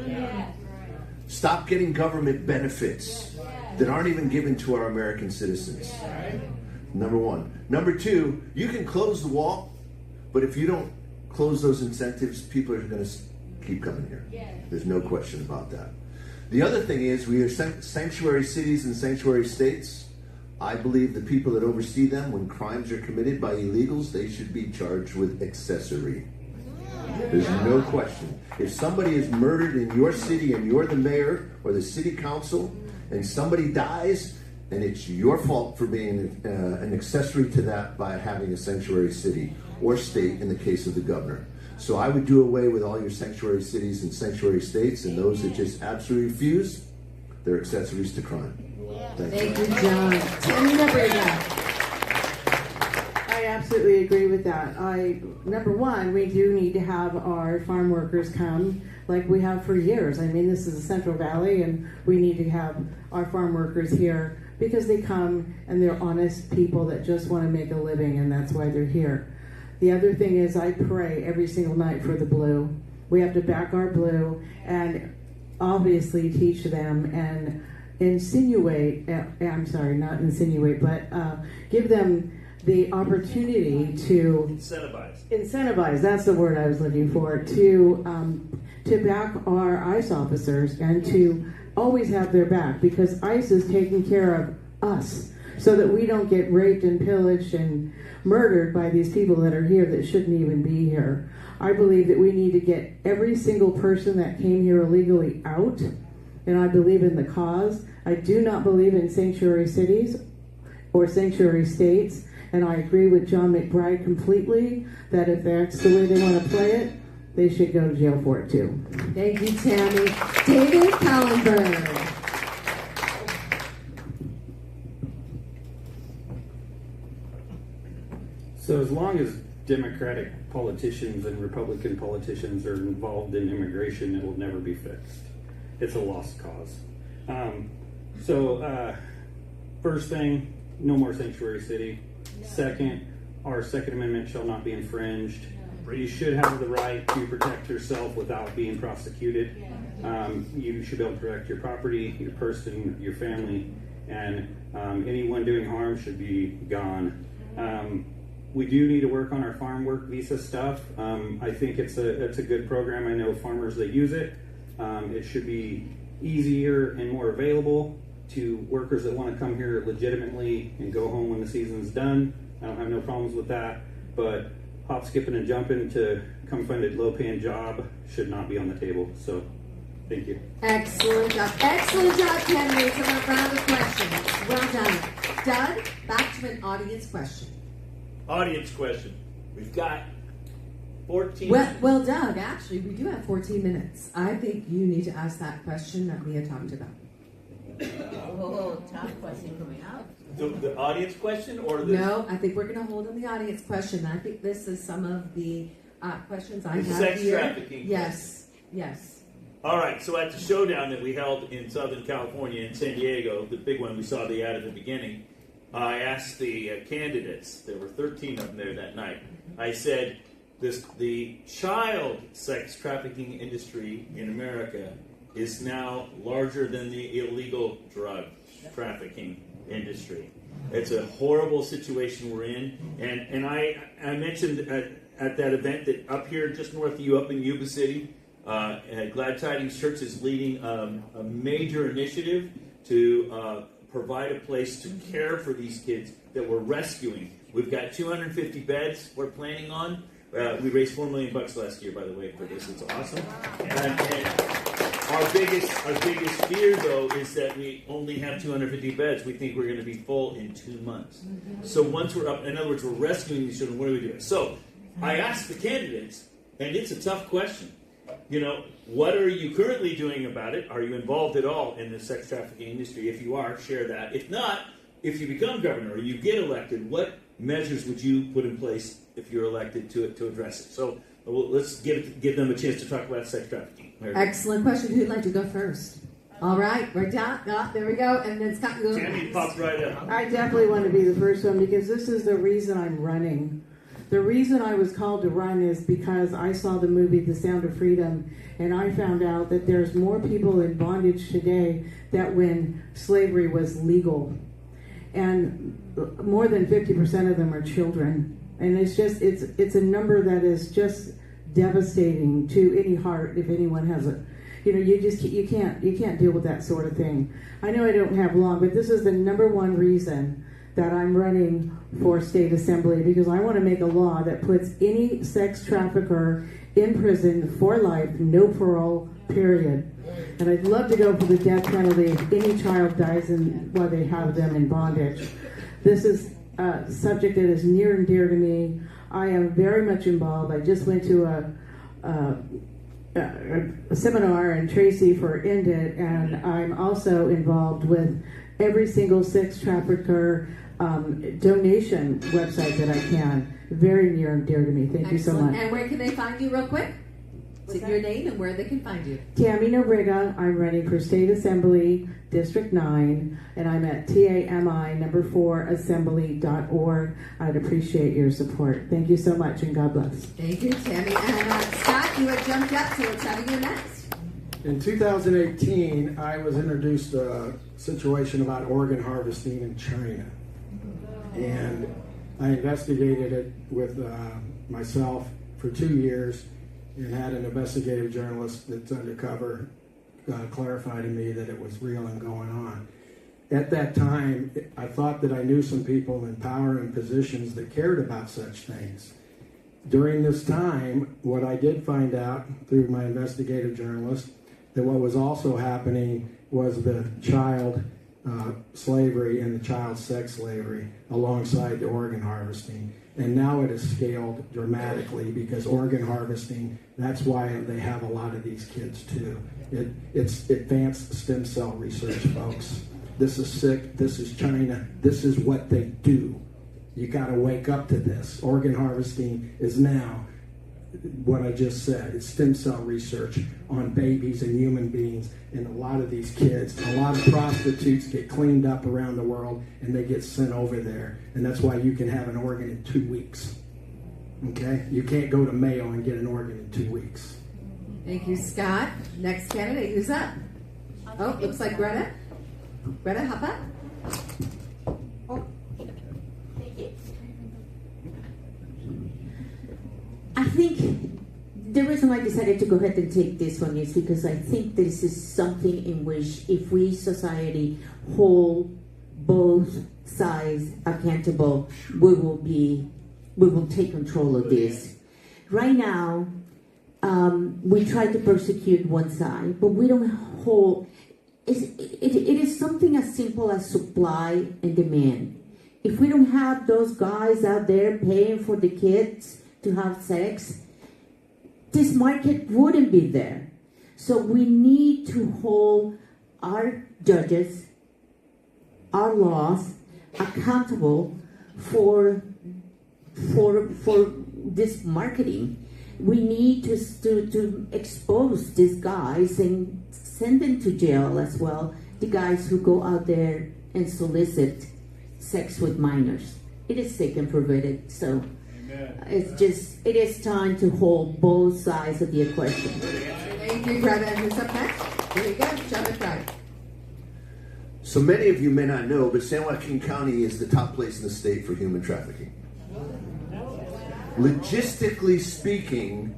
S5: Stop getting government benefits that aren't even given to our American citizens. Number one. Number two, you can close the wall, but if you don't close those incentives, people are going to keep coming here. There's no question about that. The other thing is, we are sanctuary cities and sanctuary states. I believe the people that oversee them, when crimes are committed by illegals, they should be charged with accessory. There's no question. If somebody is murdered in your city and you're the mayor or the city council and somebody dies, and it's your fault for being an accessory to that by having a sanctuary city or state in the case of the governor. So I would do away with all your sanctuary cities and sanctuary states, and those that just absolutely refuse, they're accessories to crime.
S1: Thank you, John. Tammy Nebrega.
S3: I absolutely agree with that. Number one, we do need to have our farm workers come like we have for years. I mean, this is the Central Valley, and we need to have our farm workers here because they come and they're honest people that just want to make a living, and that's why they're here. The other thing is I pray every single night for the blue. We have to back our blue and obviously teach them and insinuate, I'm sorry, not insinuate, but give them the opportunity to incentivize, that's the word I was looking for, to back our ICE officers and to always have their back, because ICE is taking care of us so that we don't get raped and pillaged and murdered by these people that are here that shouldn't even be here. I believe that we need to get every single person that came here illegally out, and I believe in the cause. I do not believe in sanctuary cities or sanctuary states, and I agree with John McBride completely that if that's the way they want to play it, they should go to jail for it too.
S1: Thank you, Tammy. David Kallenberg.
S6: So as long as Democratic politicians and Republican politicians are involved in immigration, it will never be fixed. It's a lost cause. First thing, no more sanctuary city. Second, our Second Amendment shall not be infringed. You should have the right to protect yourself without being prosecuted. You should be able to protect your property, your person, your family, and anyone doing harm should be gone. We do need to work on our farm work visa stuff. I think it's a good program. I know farmers that use it. It should be easier and more available to workers that want to come here legitimately and go home when the season's done. I don't have no problems with that, but hop, skipping, and jumping to come find a low-paying job should not be on the table. So, thank you.
S1: Excellent job. Excellent job, candidates. And a round of questions. Well done. Doug, back to an audience question.
S2: Audience question. We've got 14.
S1: Well, Doug, actually, we do have 14 minutes. I think you need to ask that question that Mia talked about.
S4: Tough question coming up.
S2: The audience question or the...
S1: No, I think we're going to hold on the audience question. I think this is some of the questions I
S2: The
S1: have
S2: sex
S1: here.
S2: trafficking.
S1: Yes, yes.
S2: All right, so at the showdown that we held in Southern California, in San Diego, the big one we saw the ad at the beginning, I asked the candidates, there were 13 of them there that night, I said, the child sex trafficking industry in America is now larger than the illegal drug trafficking industry. It's a horrible situation we're in, and I mentioned at that event that up here just north of you, up in Yuba City, Glad Tidings Church is leading a major initiative to provide a place to care for these kids that we're rescuing. We've got 250 beds we're planning on. We raised $4 million last year, by the way, for this. It's awesome. And our biggest fear, though, is that we only have 250 beds. We think we're going to be full in 2 months. So once we're up, in other words, we're rescuing these children. What are we doing? So I asked the candidates, and it's a tough question. You know, what are you currently doing about it? Are you involved at all in the sex trafficking industry? If you are, share that. If not, if you become governor or you get elected, what measures would you put in place if you're elected to address it? So let's give them a chance to talk about sex trafficking.
S1: Excellent question. Who'd like to go first? All right, right down. Oh, there we go. And then Scott goes.
S2: Tammy popped right up.
S3: I definitely want to be the first one because this is the reason I'm running. The reason I was called to run is because I saw the movie The Sound of Freedom, and I found out that there's more people in bondage today than when slavery was legal. And more than 50% of them are children. And it's a number that is just devastating to any heart if anyone has a, you can't deal with that sort of thing. I know I don't have long, but this is the number one reason that I'm running for state assembly, because I want to make a law that puts any sex trafficker in prison for life, no parole, period. And I'd love to go for the death penalty if any child dies while they have them in bondage. This is a subject that is near and dear to me. I am very much involved. I just went to a seminar in Tracy for End It, and I'm also involved with every single sex trafficker donation website that I can. Very near and dear to me. Thank you so much.
S1: And where can they find you real quick? Say your name and where they can find you.
S3: Tammy Nobriga. I'm running for State Assembly, District 9, and I'm at TAMI4assembly.org. I'd appreciate your support. Thank you so much, and God bless.
S1: Thank you, Tammy. And Scott, you had jumped up, so let's have you next.
S7: In 2018, I was introduced to a situation about organ harvesting in China. And I investigated it with myself for 2 years and had an investigative journalist that's undercover clarify to me that it was real and going on. At that time, I thought that I knew some people in power and positions that cared about such things. During this time, what I did find out through my investigative journalist, that what was also happening was the child slavery and the child sex slavery alongside the organ harvesting. And now it has scaled dramatically because organ harvesting, that's why they have a lot of these kids too. It's advanced stem cell research, folks. This is sick. This is China. This is what they do. You got to wake up to this. Organ harvesting is now what I just said. It's stem cell research on babies and human beings. And a lot of these kids, a lot of prostitutes get cleaned up around the world and they get sent over there. And that's why you can have an organ in 2 weeks. Okay? You can't go to Mayo and get an organ in 2 weeks.
S1: Thank you, Scott. Next candidate, who's up? Oh, looks like Greta. Greta, hop up.
S4: I think the reason I decided to go ahead and take this one is because I think this is something in which if we society hold both sides accountable, we will take control of this. Right now, we try to persecute one side, but we don't hold. It is something as simple as supply and demand. If we don't have those guys out there paying for the kids to have sex, this market wouldn't be there. So we need to hold our judges, our laws accountable for this marketing. We need to expose these guys and send them to jail as well, the guys who go out there and solicit sex with minors. It is sick and perverted, so it is time to hold both sides of the equation.
S1: Thank you, Greta. And who's up next? Here you go, John McBride.
S5: So many of you may not know, but San Joaquin County is the top place in the state for human trafficking. Logistically speaking,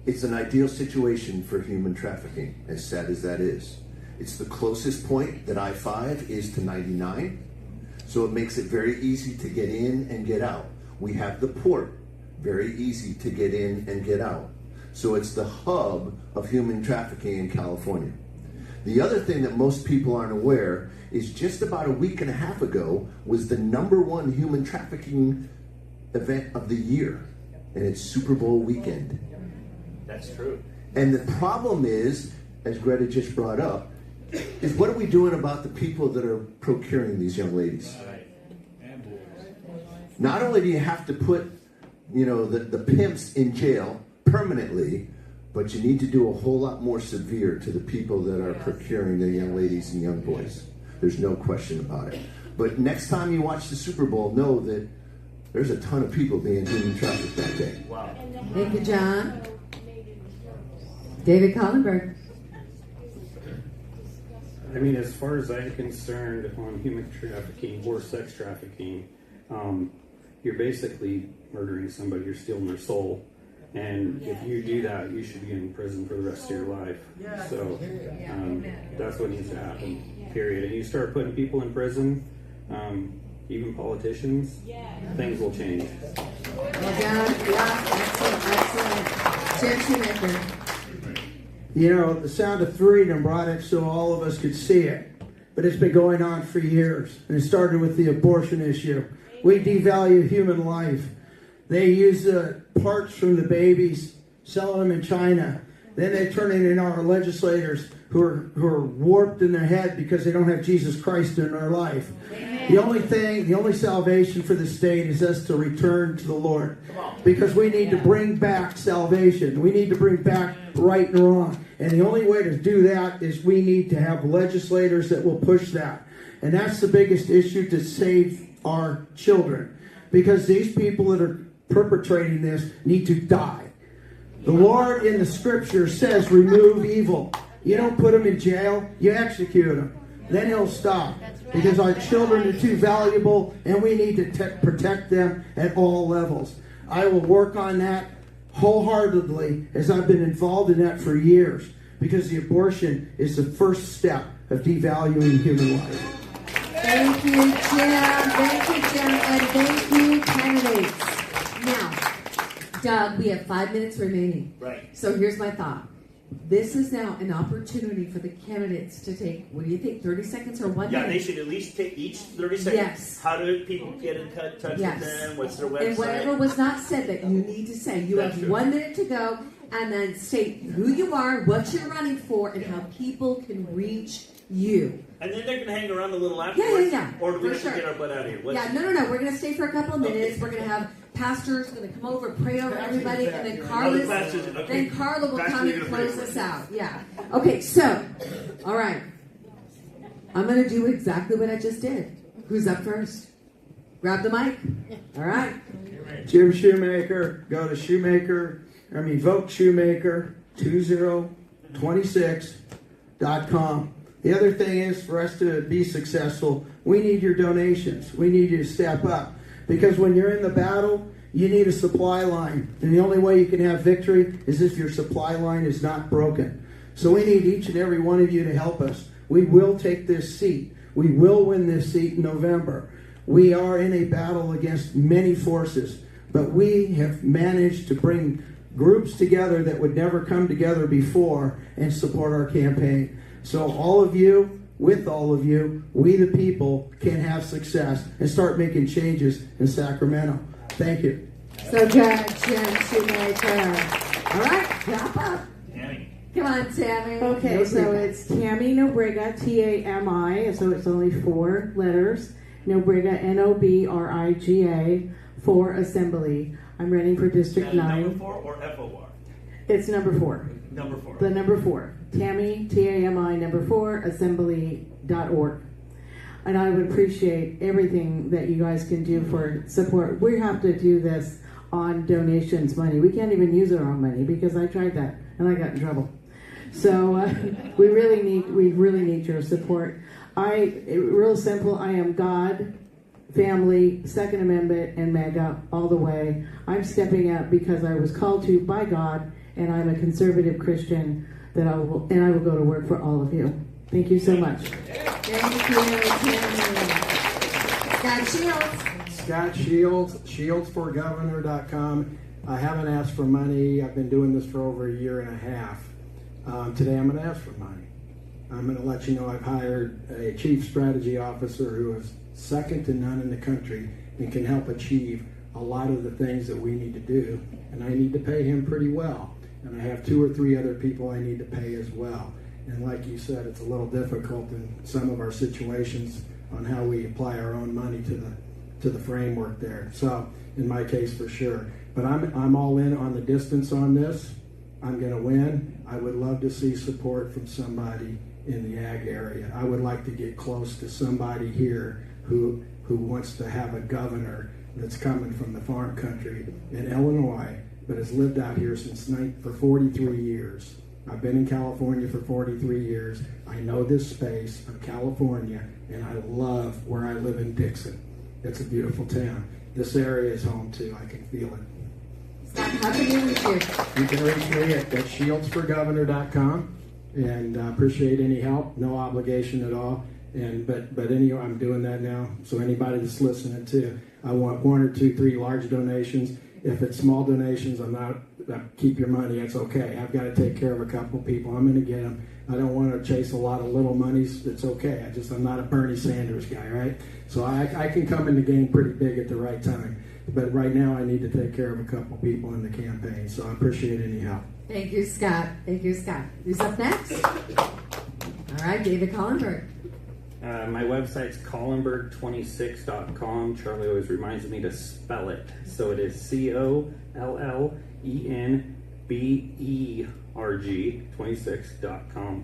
S5: it's an ideal situation for human trafficking, as sad as that is. It's the closest point that I-5 is to 99, so it makes it very easy to get in and get out. We have the port, very easy to get in and get out. So it's the hub of human trafficking in California. The other thing that most people aren't aware is just about a week and a half ago was the #1 human trafficking event of the year, and it's Super Bowl weekend.
S2: That's true.
S5: And the problem is, as Greta just brought up, is what are we doing about the people that are procuring these young ladies? Not only do you have to put, the pimps in jail permanently, but you need to do a whole lot more severe to the people that are procuring the young ladies and young boys. There's no question about it. But next time you watch the Super Bowl, know that there's a ton of people being human trafficked that day.
S2: Wow.
S1: Thank you, John. David Collenberg.
S6: I mean, as far as I'm concerned on human trafficking or sex trafficking, you're basically murdering somebody, you're stealing their soul. And if you do that, you should be in prison for the rest of your life. So that's what needs to happen, period. And you start putting people in prison, even politicians, things will change.
S1: Well done. Yeah, excellent. Jim Shoemaker.
S8: The Sound of Freedom brought it so all of us could see it. But it's been going on for years. And it started with the abortion issue. We devalue human life. They use the parts from the babies, selling them in China. Then they turn it in our legislators who are warped in their head because they don't have Jesus Christ in their life. The only salvation for the state is us to return to the Lord. Because we need to bring back salvation. We need to bring back right and wrong. And the only way to do that is we need to have legislators that will push that. And that's the biggest issue to save our children. Because these people that are perpetrating this need to die. The Lord in the scripture says remove evil. You don't put them in jail, you execute them. Then he'll stop. Because our children are too valuable and we need to protect them at all levels. I will work on that wholeheartedly as I've been involved in that for years. Because the abortion is the first step of devaluing human life.
S1: Thank you, Jim. Thank you, Jim. And thank you, candidates. Now, Doug, we have 5 minutes remaining.
S2: Right.
S1: So here's my thought. This is now an opportunity for the candidates to take, what do you think, 30 seconds or 1 minute?
S2: Yeah, they should at least take each 30 seconds.
S1: Yes.
S2: How do people get in touch
S1: Yes.
S2: with them? What's their website?
S1: And whatever was not said that you need to say. You
S2: That's
S1: have
S2: true.
S1: 1 minute to go, and then state who you are, what you're running for, and how people can reach you.
S2: And then they're going to hang around a little afterwards?
S1: Yeah.
S2: Or do we
S1: For
S2: have
S1: sure.
S2: to get our butt out of here?
S1: Yeah, no. We're going to stay for a couple of minutes.
S2: Okay.
S1: We're going to have pastors going to come over, pray over everybody, and then
S2: Other pastors, okay.
S1: then Carla will
S2: Pastors
S1: come
S2: are
S1: and
S2: gonna pray
S1: close
S2: for
S1: us
S2: us.
S1: out. Yeah. Okay, so, all right. I'm going to do exactly what I just did. Who's up first? Grab the mic. All right.
S8: Jim Shoemaker, go to vote Shoemaker 2026.com. The other thing is, for us to be successful, we need your donations. We need you to step up. Because when you're in the battle, you need a supply line. And the only way you can have victory is if your supply line is not broken. So we need each and every one of you to help us. We will take this seat. We will win this seat in November. We are in a battle against many forces. But we have managed to bring groups together that would never come together before and support our campaign. So all of you, with all of you, we the people can have success and start making changes in Sacramento. Thank you.
S1: So good, Jim Shoemaker. All right, wrap up.
S2: Tammy.
S1: Come on, Tammy.
S3: Okay, so it's Tammy Nobriga, T-A-M-I, so it's only 4 letters. Nobriga, N-O-B-R-I-G-A, for Assembly. I'm running for District 9.
S2: Number 4 or F-O-R?
S3: It's number 4.
S2: Number 4.
S3: The number 4. Tammy, T-A-M-I, number 4, assembly.org. And I would appreciate everything that you guys can do for support. We have to do this on donations money. We can't even use our own money because I tried that and I got in trouble. So we really need your support. Real simple, I am God, family, Second Amendment, and MAGA all the way. I'm stepping up because I was called to by God, and I'm a conservative Christian I will go to work for all of you. Thank you so much.
S1: Thank you, Tammy. Scott Shields.
S7: Scott Shields, shieldsforgovernor.com. I haven't asked for money. I've been doing this for over a year and a half. Today I'm going to ask for money. I'm going to let you know I've hired a chief strategy officer who is second to none in the country and can help achieve a lot of the things that we need to do. And I need to pay him pretty well. And I have 2 or 3 other people I need to pay as well. And like you said, it's a little difficult in some of our situations on how we apply our own money to the framework there. So in my case, for sure. But I'm all in on the distance on this. I'm going to win. I would love to see support from somebody in the ag area. I would like to get close to somebody here who wants to have a governor that's coming from the farm country in Illinois, but has lived out here for 43 years. I've been in California for 43 years. I know this space of California, and I love where I live in Dixon. It's a beautiful town. This area is home too. I can feel it.
S1: Scott, how can you reach you?
S7: You can reach me at shieldsforgovernor.com, and I appreciate any help. No obligation at all. But anyway, I'm doing that now. So anybody that's listening too, I want 1 or 2, 3 large donations. If it's small donations, keep your money. It's okay. I've got to take care of a couple people. I'm going to get them. I don't want to chase a lot of little monies. It's okay. I'm not a Bernie Sanders guy, right? So I can come in the game pretty big at the right time. But right now, I need to take care of a couple people in the campaign. So I appreciate any help.
S1: Thank you, Scott. Thank you, Scott. Who's up next? All right, David Collenberg.
S6: My website's collenberg26.com. Charlie always reminds me to spell it. So it is COLLENBERG 26.com.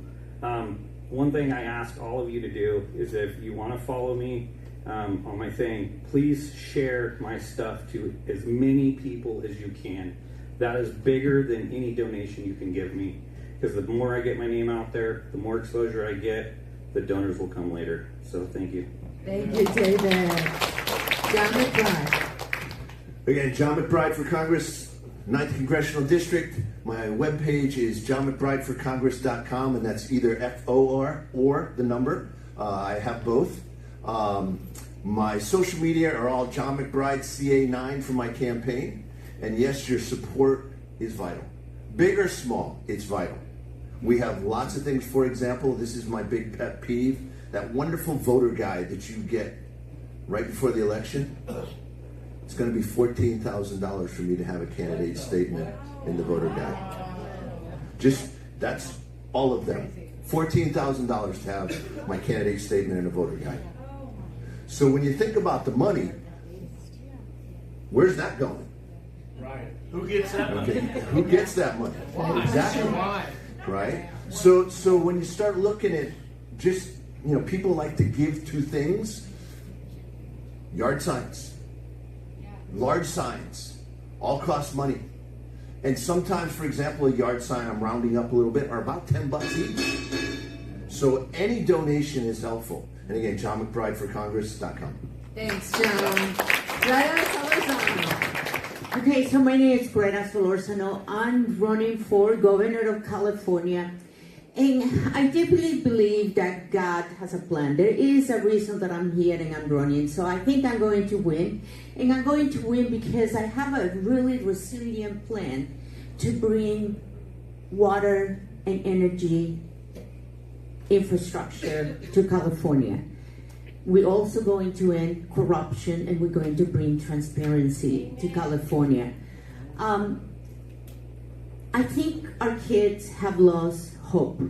S6: One thing I ask all of you to do is if you want to follow me on my thing, please share my stuff to as many people as you can. That is bigger than any donation you can give me. Because the more I get my name out there, the more exposure I get, the donors will come later. So thank you.
S1: Thank you, David. John McBride.
S5: Again, John McBride for Congress, 9th Congressional District. My webpage is johnmcbrideforcongress.com, and that's either FOR or the number. I have both. My social media are all John McBride CA9 for my campaign. And yes, your support is vital. Big or small, it's vital. We have lots of things. For example, this is my big pet peeve, that wonderful voter guide that you get right before the election. It's going to be $14,000 for me to have a candidate statement in the voter guide. That's all of them. $14,000 to have my candidate statement in a voter guide. So when you think about the money, where's that going?
S10: Right.
S2: Who gets that money?
S5: Okay, who gets that money? Exactly. Right? So when you start looking at just, people like to give to things, yard signs, large signs, all cost money. And sometimes, for example, a yard sign, I'm rounding up a little bit, are about $10 each. So any donation is helpful. And again, johnmcbrideforcongress.com.
S1: Thanks, John. Greta Solorzano.
S4: Okay, so my name is Greta Solorzano. I'm running for governor of California. And I deeply believe that God has a plan. There is a reason that I'm here and I'm running. So I think I'm going to win. And I'm going to win because I have a really resilient plan to bring water and energy infrastructure to California. We're also going to end corruption, and we're going to bring transparency to California. I think our kids have lost hope.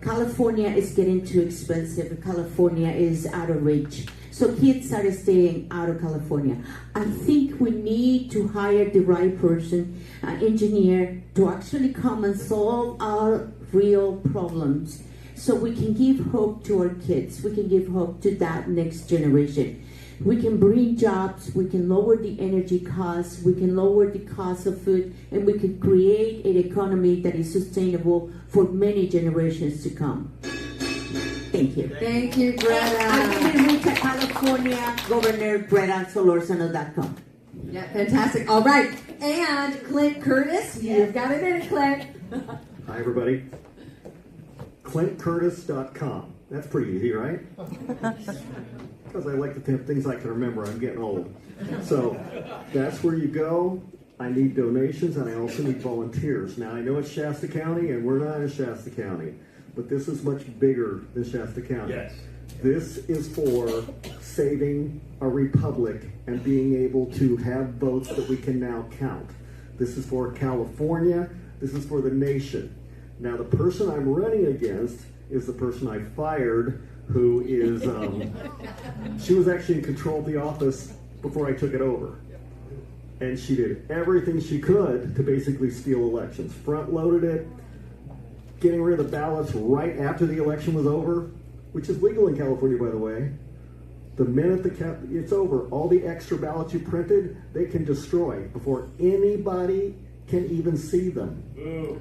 S4: California is getting too expensive. California is out of reach. So kids are staying out of California. I think we need to hire the right person, an engineer, to actually come and solve our real problems. So we can give hope to our kids. We can give hope to that next generation. We can bring jobs. We can lower the energy costs. We can lower the cost of food. And we can create an economy that is sustainable for many generations to come. Thank you.
S1: Thank you, Greta.
S4: I'm going to reach at California Governor GretaSolorzano.com.
S1: Yeah, fantastic. All right. And Clint Curtis. You've got a minute, Clint.
S9: Hi, everybody. clintcurtis.com. That's pretty easy, right? Because I like to think things I can remember. I'm getting old. So that's where you go. I need donations, and I also need volunteers. Now, I know it's Shasta County, and we're not in Shasta County, but this is much bigger than Shasta County.
S2: Yes.
S9: This is for saving a republic and being able to have votes that we can now count. This is for California. This is for the nation. Now, the person I'm running against is the person I fired, who is, she was actually in control of the office before I took it over. And she did everything she could to basically steal elections. Front-loaded it, getting rid of the ballots right after the election was over, which is legal in California, by the way. The minute it's over, all the extra ballots you printed, they can destroy before anybody can even see them.
S2: Ooh.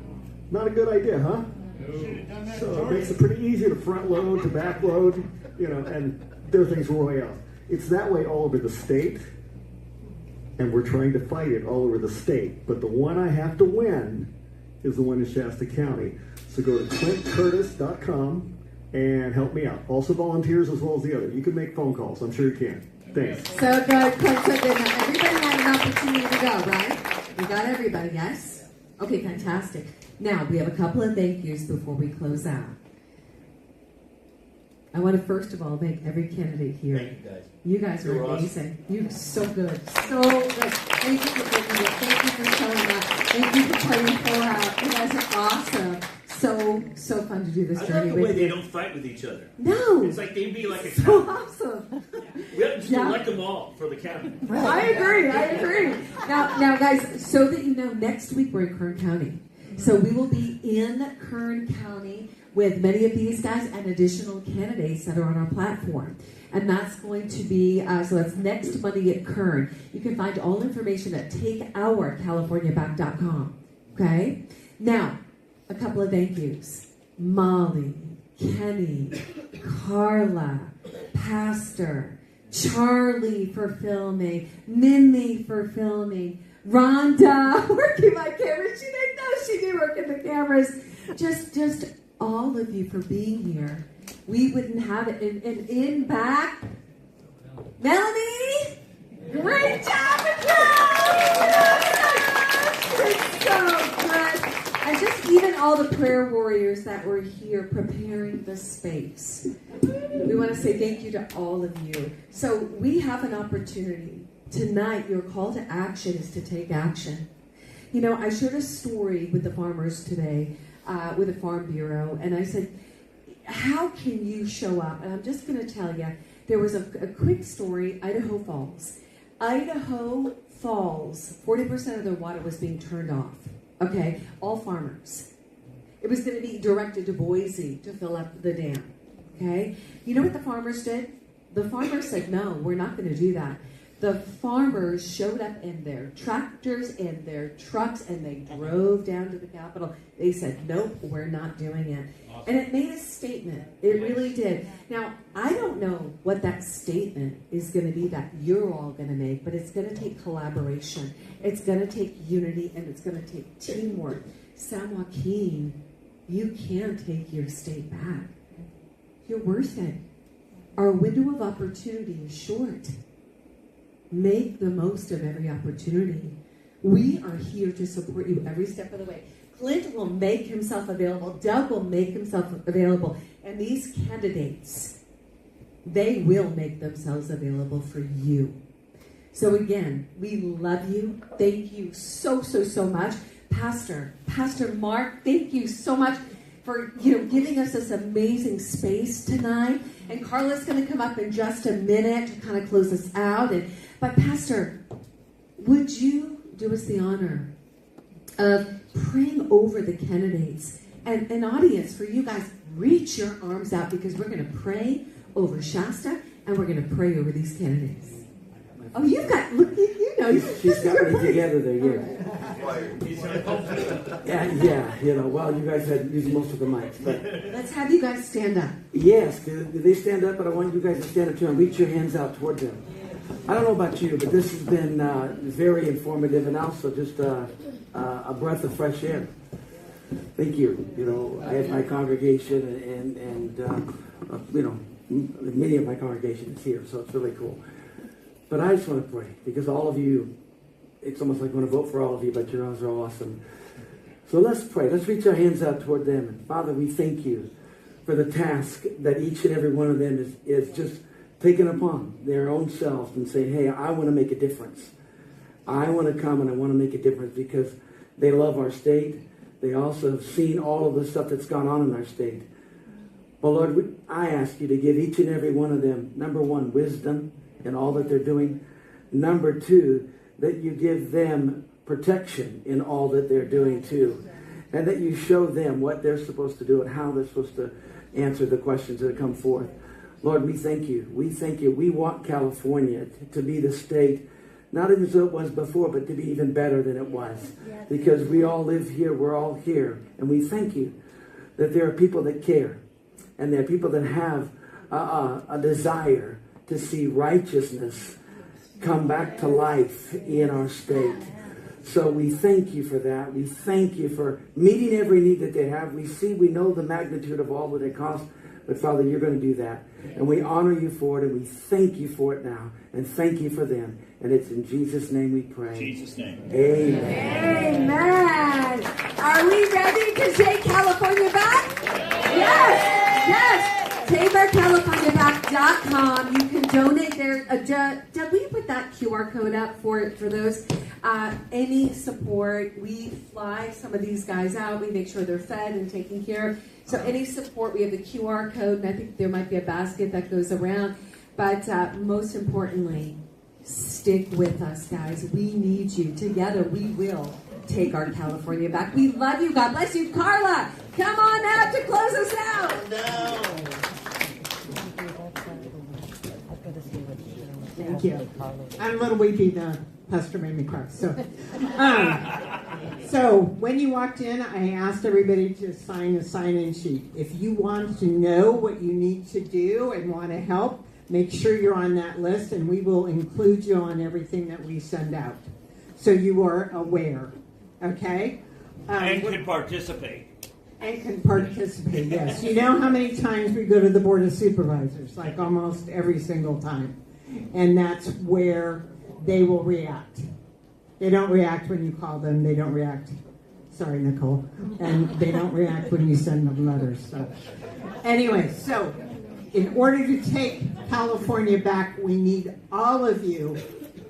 S9: Not a good idea, huh? So it makes it pretty easy to front load, to back load, and there things were way off. It's that way all over the state, and we're trying to fight it all over the state. But the one I have to win is the one in Shasta County. So go to clintcurtis.com and help me out. Also volunteers as well as the other. You can make phone calls. I'm sure you can. Thanks.
S1: So good, Clint. So good. Now, everybody had an opportunity to go, right? We got everybody, yes? Okay, fantastic. Now, we have a couple of thank yous before we close out. I want to first of all thank every candidate here.
S2: Thank you, guys.
S1: You guys are amazing. You're so good. So good. Thank you for being here. Thank you for showing up. Thank you for playing full out. You guys are awesome. So fun to do this
S2: I
S1: journey
S2: love the way
S1: with
S2: they
S1: you.
S2: don't fight with each other.
S1: No.
S2: It's like they'd be like a
S1: So
S2: cow.
S1: awesome.
S2: We have to just
S1: Yeah.
S2: elect them all for the cabinet.
S1: I agree. Now, guys, so that you know, next week we're in Kern County. So we will be in Kern County with many of these guys and additional candidates that are on our platform. And that's going to be, so that's next Monday at Kern. You can find all information at takeourcaliforniaback.com. Okay? Now, a couple of thank yous. Molly, Kenny, Carla, Pastor, Charlie for filming, Minnie for filming, Rhonda working my cameras. She didn't know she did working the cameras. Just all of you for being here. We wouldn't have it. And in back, Melanie, great job, it's so good. And just even all the prayer warriors that were here preparing the space. We want to say thank you to all of you. So we have an opportunity. Tonight, your call to action is to take action. You know, I shared a story with the farmers today, with the Farm Bureau, and I said, how can you show up? And I'm just going to tell you, there was a quick story, Idaho Falls. Idaho Falls, 40% of their water was being turned off. Okay, all farmers. It was going to be directed to Boise to fill up the dam. Okay, you know what the farmers did? The farmers said, no, we're not going to do that. The farmers showed up in their tractors, in their trucks, and they drove down to the Capitol. They said, nope, we're not doing it. Awesome. And it made a statement. It really did. Now, I don't know what that statement is going to be that you're all going to make, but it's going to take collaboration. It's going to take unity, and it's going to take teamwork. San Joaquin, you can take your state back. You're worth it. Our window of opportunity is short. Make the most of every opportunity. We are here to support you every step of the way. Clint will make himself available. Doug will make himself available. And these candidates, they will make themselves available for you. So again, we love you. Thank you so much. Pastor Mark, thank you so much for giving us this amazing space tonight. And Carla's going to come up in just a minute to kind of close us out. But Pastor, would you do us the honor of praying over the candidates? And an audience, for you guys, reach your arms out because we're going to pray over Shasta and we're going to pray over these candidates. Oh, you've got, look,
S11: She's got me together there, yeah. Well, you guys had used most of the mics. But
S1: let's have you guys stand up.
S11: Yes, they stand up, but I want you guys to stand up too and reach your hands out toward them. I don't know about you, but this has been very informative and also just a breath of fresh air. thank you. You know, I have my congregation, and you know, many of my congregation is here, so it's really cool. But I just want to pray because all of you, it's almost like I want to vote for all of you, but you guys are awesome. So let's pray. Let's reach our hands out toward them. And Father, we thank you for the task that each and every one of them is just taking upon their own selves and saying, hey, I want to make a difference. I want to come and I want to make a difference because they love our state. They also have seen all of the stuff that's gone on in our state. Well, Lord, I ask you to give each and every one of them, number one, wisdom in all that they're doing. Number two, that you give them protection in all that they're doing too. And that you show them what they're supposed to do and how they're supposed to answer the questions that come forth. Lord, we thank you. We thank you. We want California to be the state, not as it was before, but to be even better than it was. Because we all live here. We're all here. And we thank you that there are people that care. And there are people that have a desire to see righteousness come back to life in our state. So we thank you for that. We thank you for meeting every need that they have. We know the magnitude of all that it costs. But Father, you're going to do that. And we honor you for it, and we thank you for it now. And thank you for them. And it's in Jesus' name we pray.
S2: In Jesus' name.
S11: Amen.
S1: Amen. Are we ready to take California back? Yes. Yes. TakeOurCaliforniaBack.com. You can donate there. Doug, will you put that QR code up for those? Any support. We fly some of these guys out. We make sure they're fed and taken care of. So any support, we have the QR code, and I think there might be a basket that goes around. But most importantly, stick with us, guys. We need you. Together, we will take our California back. We love you. God bless you. Carla, come on out to close us out.
S12: Thank you. I'm a little weepy. The pastor made me cry. So when you walked in, I asked everybody to sign a sign-in sheet. If you want to know what you need to do and want to help, make sure you're on that list, and we will include you on everything that we send out, so you are aware. Okay?
S2: And can participate.
S12: And can participate, yes. You know how many times we go to the Board of Supervisors? Like almost every single time. And that's where they will react. They don't react when you call them. They don't react. Sorry, Nicole. And they don't react when you send them letters. So, anyway, so in order to take California back, we need all of you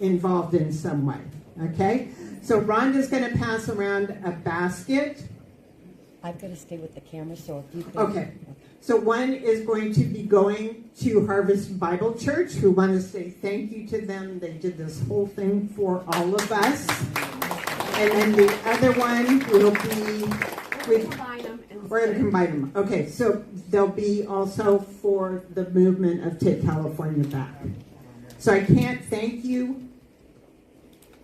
S12: involved in some way. Okay? So Rhonda's going to pass around a basket.
S13: I've got to stay with the camera, so if you can...
S12: Okay. So one is going to be going to Harvest Bible Church, who want to say thank you to them. They did this whole thing for all of us. And then the other one will be... We're going to combine them. Okay, so they'll be also for the movement of Take California Back. So I can't thank you,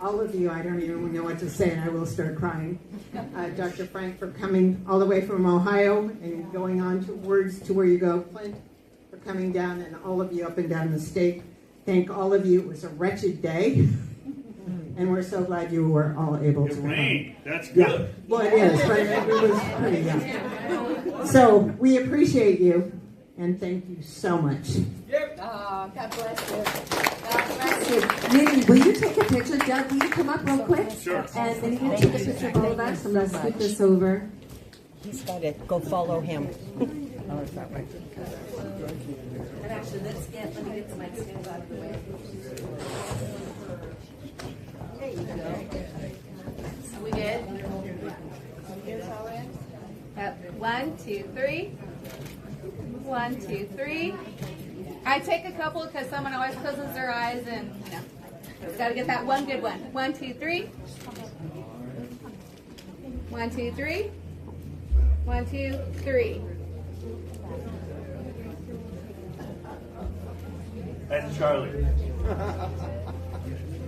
S12: all of you. I don't even know what to say, and I will start crying. Dr. Frank, for coming all the way from Ohio and going on towards to where you go. Clint, for coming down, and all of you up and down the state. Thank all of you. It was a wretched day, and we're so glad you were all able to come.
S2: That's good.
S12: Yeah. Well, it is, but it was pretty, yeah. So we appreciate you, and thank you so much.
S1: God bless you. God bless you. Minnie, will you take a picture? Doug, will you come up real quick?
S2: Sure.
S1: And Minnie, will you take a picture of all of us? I'm going to scoot this over.
S13: He's got it. Go follow him.
S1: Oh, it's that way. And actually, let me get the mic stand out of the way. There you go.
S14: Are we good? Yep. 1, 2, 3. 1, 2, 3. I take a couple because someone always closes their eyes and, you know, got to get that one good one. 1, 2, 3. 1, 2, 3. 1, 2, 3.
S2: That's Charlie.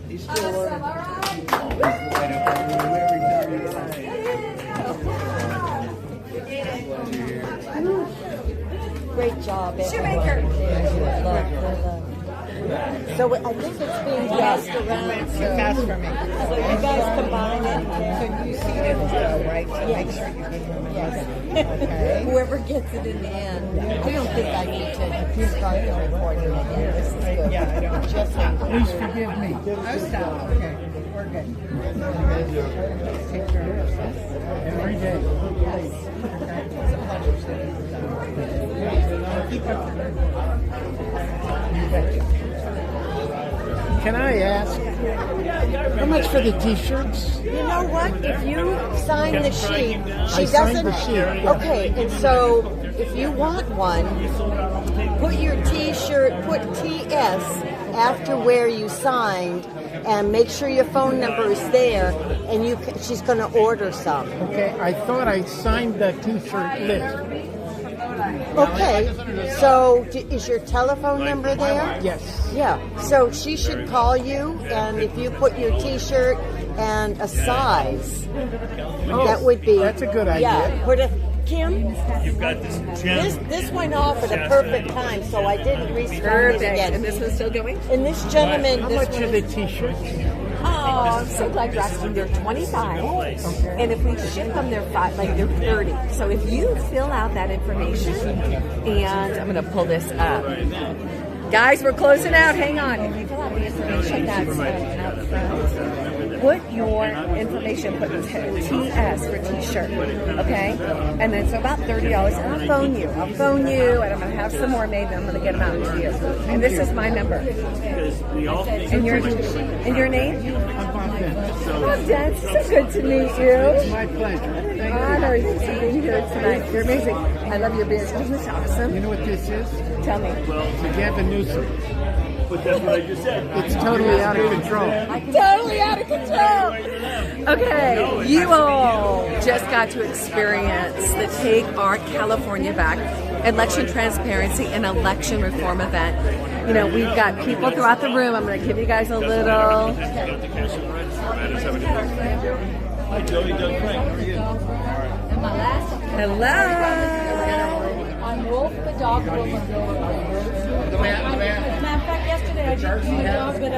S14: He's still awesome. All right.
S13: Great job, everyone.
S14: Shoemaker.
S13: Look. So I think it's being passed around. So you guys combine it.
S15: So you see it through, right? To make sure you give them okay.
S13: Whoever gets it in the end. I don't think I need to start the recording again. This is good.
S15: Yeah, I don't.
S13: Just hang on.
S15: Please forgive me. Oh, stop. Okay, we're good. Take care of yourself every day. Keep up the Can I ask, how much for the T-shirts?
S13: You know what? If you sign the sheet, she
S15: signed
S13: doesn't.
S15: the sheet.
S13: Okay, and so if you want one, put your T-shirt, put TS after where you signed, and make sure your phone number is there. And she's going to order some.
S15: Okay, I thought I signed the T-shirt list.
S13: Okay, so is your telephone number there?
S15: Yes.
S13: Yeah, so she should call you, and if you put your T-shirt and a size, that would be...
S15: That's a good idea.
S13: Yeah, put a... Kim,
S2: You've got this gem.
S13: this went off at a perfect time, so I didn't restart it again.
S1: And this one's still going?
S13: And this gentleman...
S15: How
S13: this
S15: much are the T-shirts?
S16: Oh, I'm so glad you're asking. They're 25, and if we ship them, they're 30. So if you fill out that information, and I'm going to pull this up, guys, we're closing out. Hang on. If you fill out the information that's out front, put your information. Put TS for T-shirt, okay? And then so about $30, and I'll phone you. And I'm going to have some more made, and I'm going to get them out to you. And this is my number. And your name? Oh, Dad, so good to meet you.
S15: It's my pleasure. Thank
S16: Honor
S15: you.
S16: you to be here tonight. You're amazing. I love your business. Isn't this awesome?
S15: You know what this is?
S16: Tell me.
S15: It's a Gavin Newsom.
S2: But that's what I just said.
S15: It's totally out of control.
S16: Totally out of control. Okay, you all just got to experience the Take Our California Back election transparency and election reform event. You know, we've got people throughout the room. I'm going to give you guys a little.
S2: Hi, Joey, Doug Frank. How are you?
S16: Hello.
S17: I'm Wolf the dog. Wolf. Matter of fact, yesterday I just my dog, but I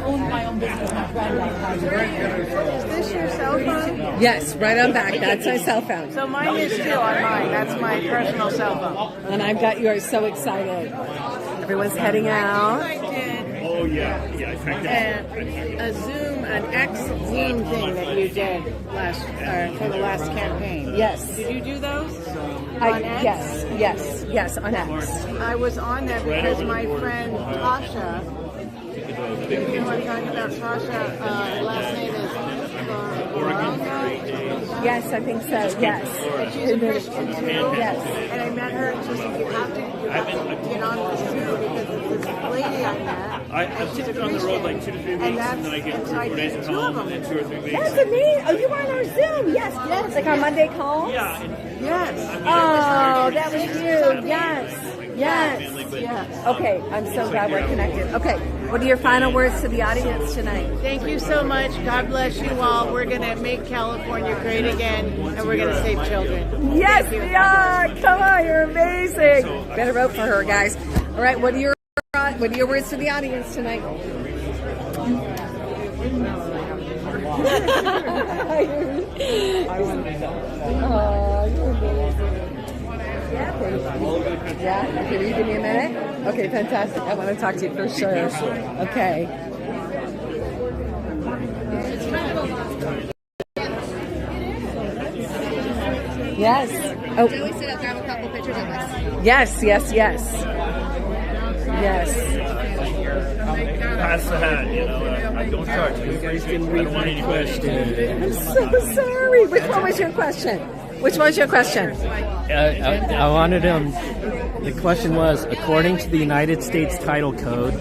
S17: own my own business. My granddaughter.
S15: Is this your cell phone?
S16: Yes, right on back. That's my cell phone.
S15: So mine is still on mine. That's my personal cell phone.
S16: And I've got yours. So excited. Everyone's heading out.
S15: I did
S2: Oh, yeah. I tracked that.
S15: an X Zoom thing that you did for the last campaign.
S16: Yes.
S15: Did you do those?
S16: Yes, on X.
S15: I was on there because my friend Tasha, you know what I'm talking about, Tasha, her last name is
S16: Yes, I think so. Yes.
S15: And she's a Christian too.
S16: Yes.
S15: And I met her and she said, you have to get on this too because it's this lady I met.
S2: I've been on the road like 2 to 3 weeks, and then I get 3 days at home, and then 2 or 3 weeks.
S16: That's amazing. Oh, you were on our Zoom. Yes. Like our Monday calls?
S2: Yeah.
S15: Yes.
S16: Oh, that was you. Yes. Okay, I'm so glad we're connected. Okay, what are your final words to the audience tonight?
S15: Thank you so much. God bless you all. We're going to make California great again, and we're going to save children.
S16: Yes, we are. Come on, you're amazing. Better vote for her, guys. All right, what are your words to the audience tonight? Oh, you're amazing. Yeah? Can you give me a minute? Okay, fantastic. I want to talk to you for sure. Okay. Yes. Oh.
S14: Joey said I'll grab a couple pictures of us.
S16: Yes.
S2: Pass the hat, I don't charge you. I don't want any questions.
S16: I'm so sorry. Which one was your question?
S18: I wanted the question was, according to the United States Title Code,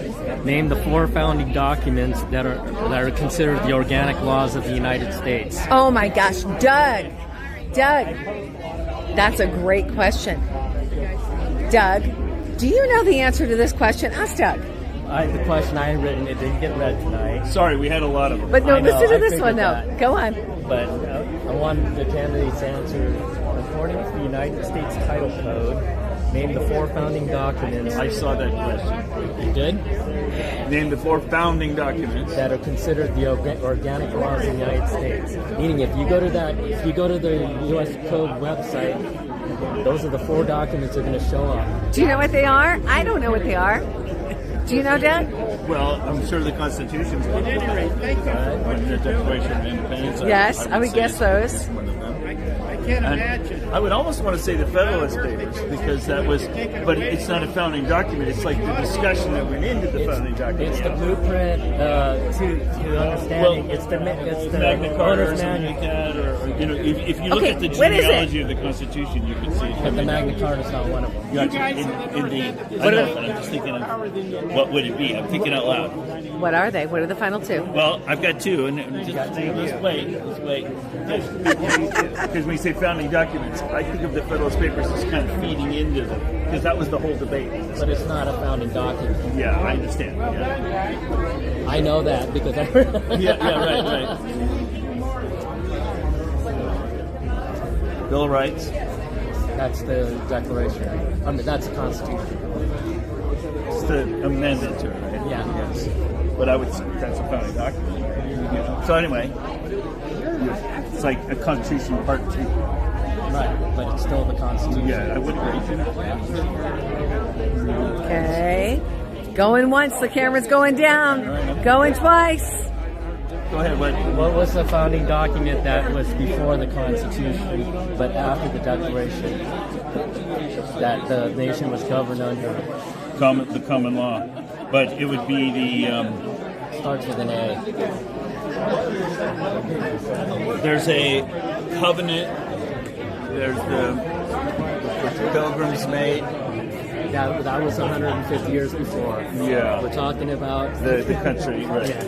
S18: name the 4 founding documents that are considered the organic laws of the United States.
S16: Oh my gosh, Doug, that's a great question. Doug, do you know the answer to this question? Ask Doug.
S18: The question I had written, it didn't get read tonight.
S2: Sorry, we had a lot of them.
S16: But no, listen to this one though. Go on.
S18: But I wanted the candidates to answer, according to the United States Title Code, Name the 4 founding documents.
S2: I saw that question.
S18: You did?
S2: Name the 4 founding documents
S18: that are considered the organic laws of the United States. Meaning, if you go to the U.S. Code website, those are the 4 documents that are going to show up.
S16: Do you know what they are? I don't know what they are. Do you know, Dad?
S2: Well, I'm sure the Constitution's one of them. Or the Declaration of Independence.
S16: Yes, I would guess those.
S2: I can't imagine. I would almost want to say the Federalist Papers, because that was, but it's not a founding document. It's like the discussion that went into the founding document.
S18: It's the blueprint to understanding. It's the
S2: Magna Carta or something like that, or you know, if you look at the genealogy of the Constitution, you can see it.
S18: But the Magna Carta is not one of them.
S2: I'm just thinking of what would it be? I'm thinking out loud.
S16: What are they? What are the final 2?
S2: Well, I've got 2, and let's wait. Because when you say founding documents, I think of the Federalist Papers as kind of feeding into them, because that was the whole debate.
S18: But it's not a founding document.
S2: Yeah, I understand. Yeah.
S18: I know that because I
S2: right. Bill of Rights.
S18: That's the Declaration. I mean, that's the Constitution.
S2: It's the amendment to it, right?
S18: Yeah.
S2: Yes. But I would say that's a founding document. Yeah. So anyway, it's like a Constitution Part 2.
S18: Right, but it's still the Constitution.
S2: Yeah, I would agree.
S16: Okay. Going once, the camera's going down. Going twice.
S2: Go ahead,
S18: what was the founding document that was before the Constitution, but after the Declaration, that the nation was governed under?
S2: The common law. But it would be the...
S18: starts with an A.
S2: There's a covenant. There's the Pilgrims made.
S18: Yeah, that was 150 years before.
S2: Yeah.
S18: We're talking about...
S2: The country, right.
S18: Yeah.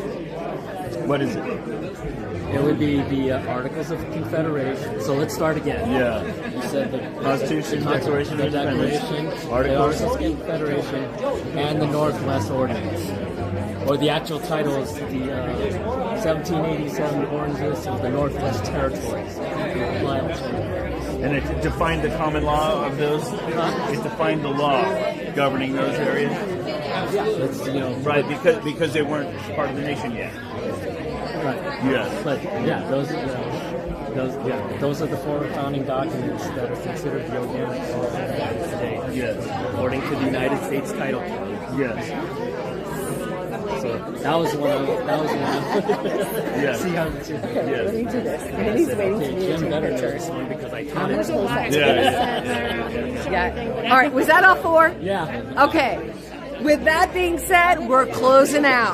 S2: What is it?
S18: It would be the Articles of Confederation. So let's start again.
S2: Yeah.
S18: You said the
S2: Constitution, Declaration of Independence,
S18: the Articles of Confederation, and the Northwest Ordinance. Or the actual title is the 1787 Ordinance of the Northwest Territories.
S2: And it defined the common law of those? It defined the law governing those areas?
S18: Yeah.
S2: Right, because they weren't part of the nation yet.
S18: Right.
S2: Yes.
S18: But yeah, those are the 4 founding documents that are considered the organic law of the United States.
S2: Yes.
S18: According to the United States Title Code.
S2: Yes.
S18: So that was one.
S2: Yes.
S18: See how?
S16: Let me do this. And he's waiting for me to take pictures.
S18: Because I counted.
S16: Yeah. All right. Was that all 4?
S18: Yeah.
S16: Okay. With that being said, we're closing out.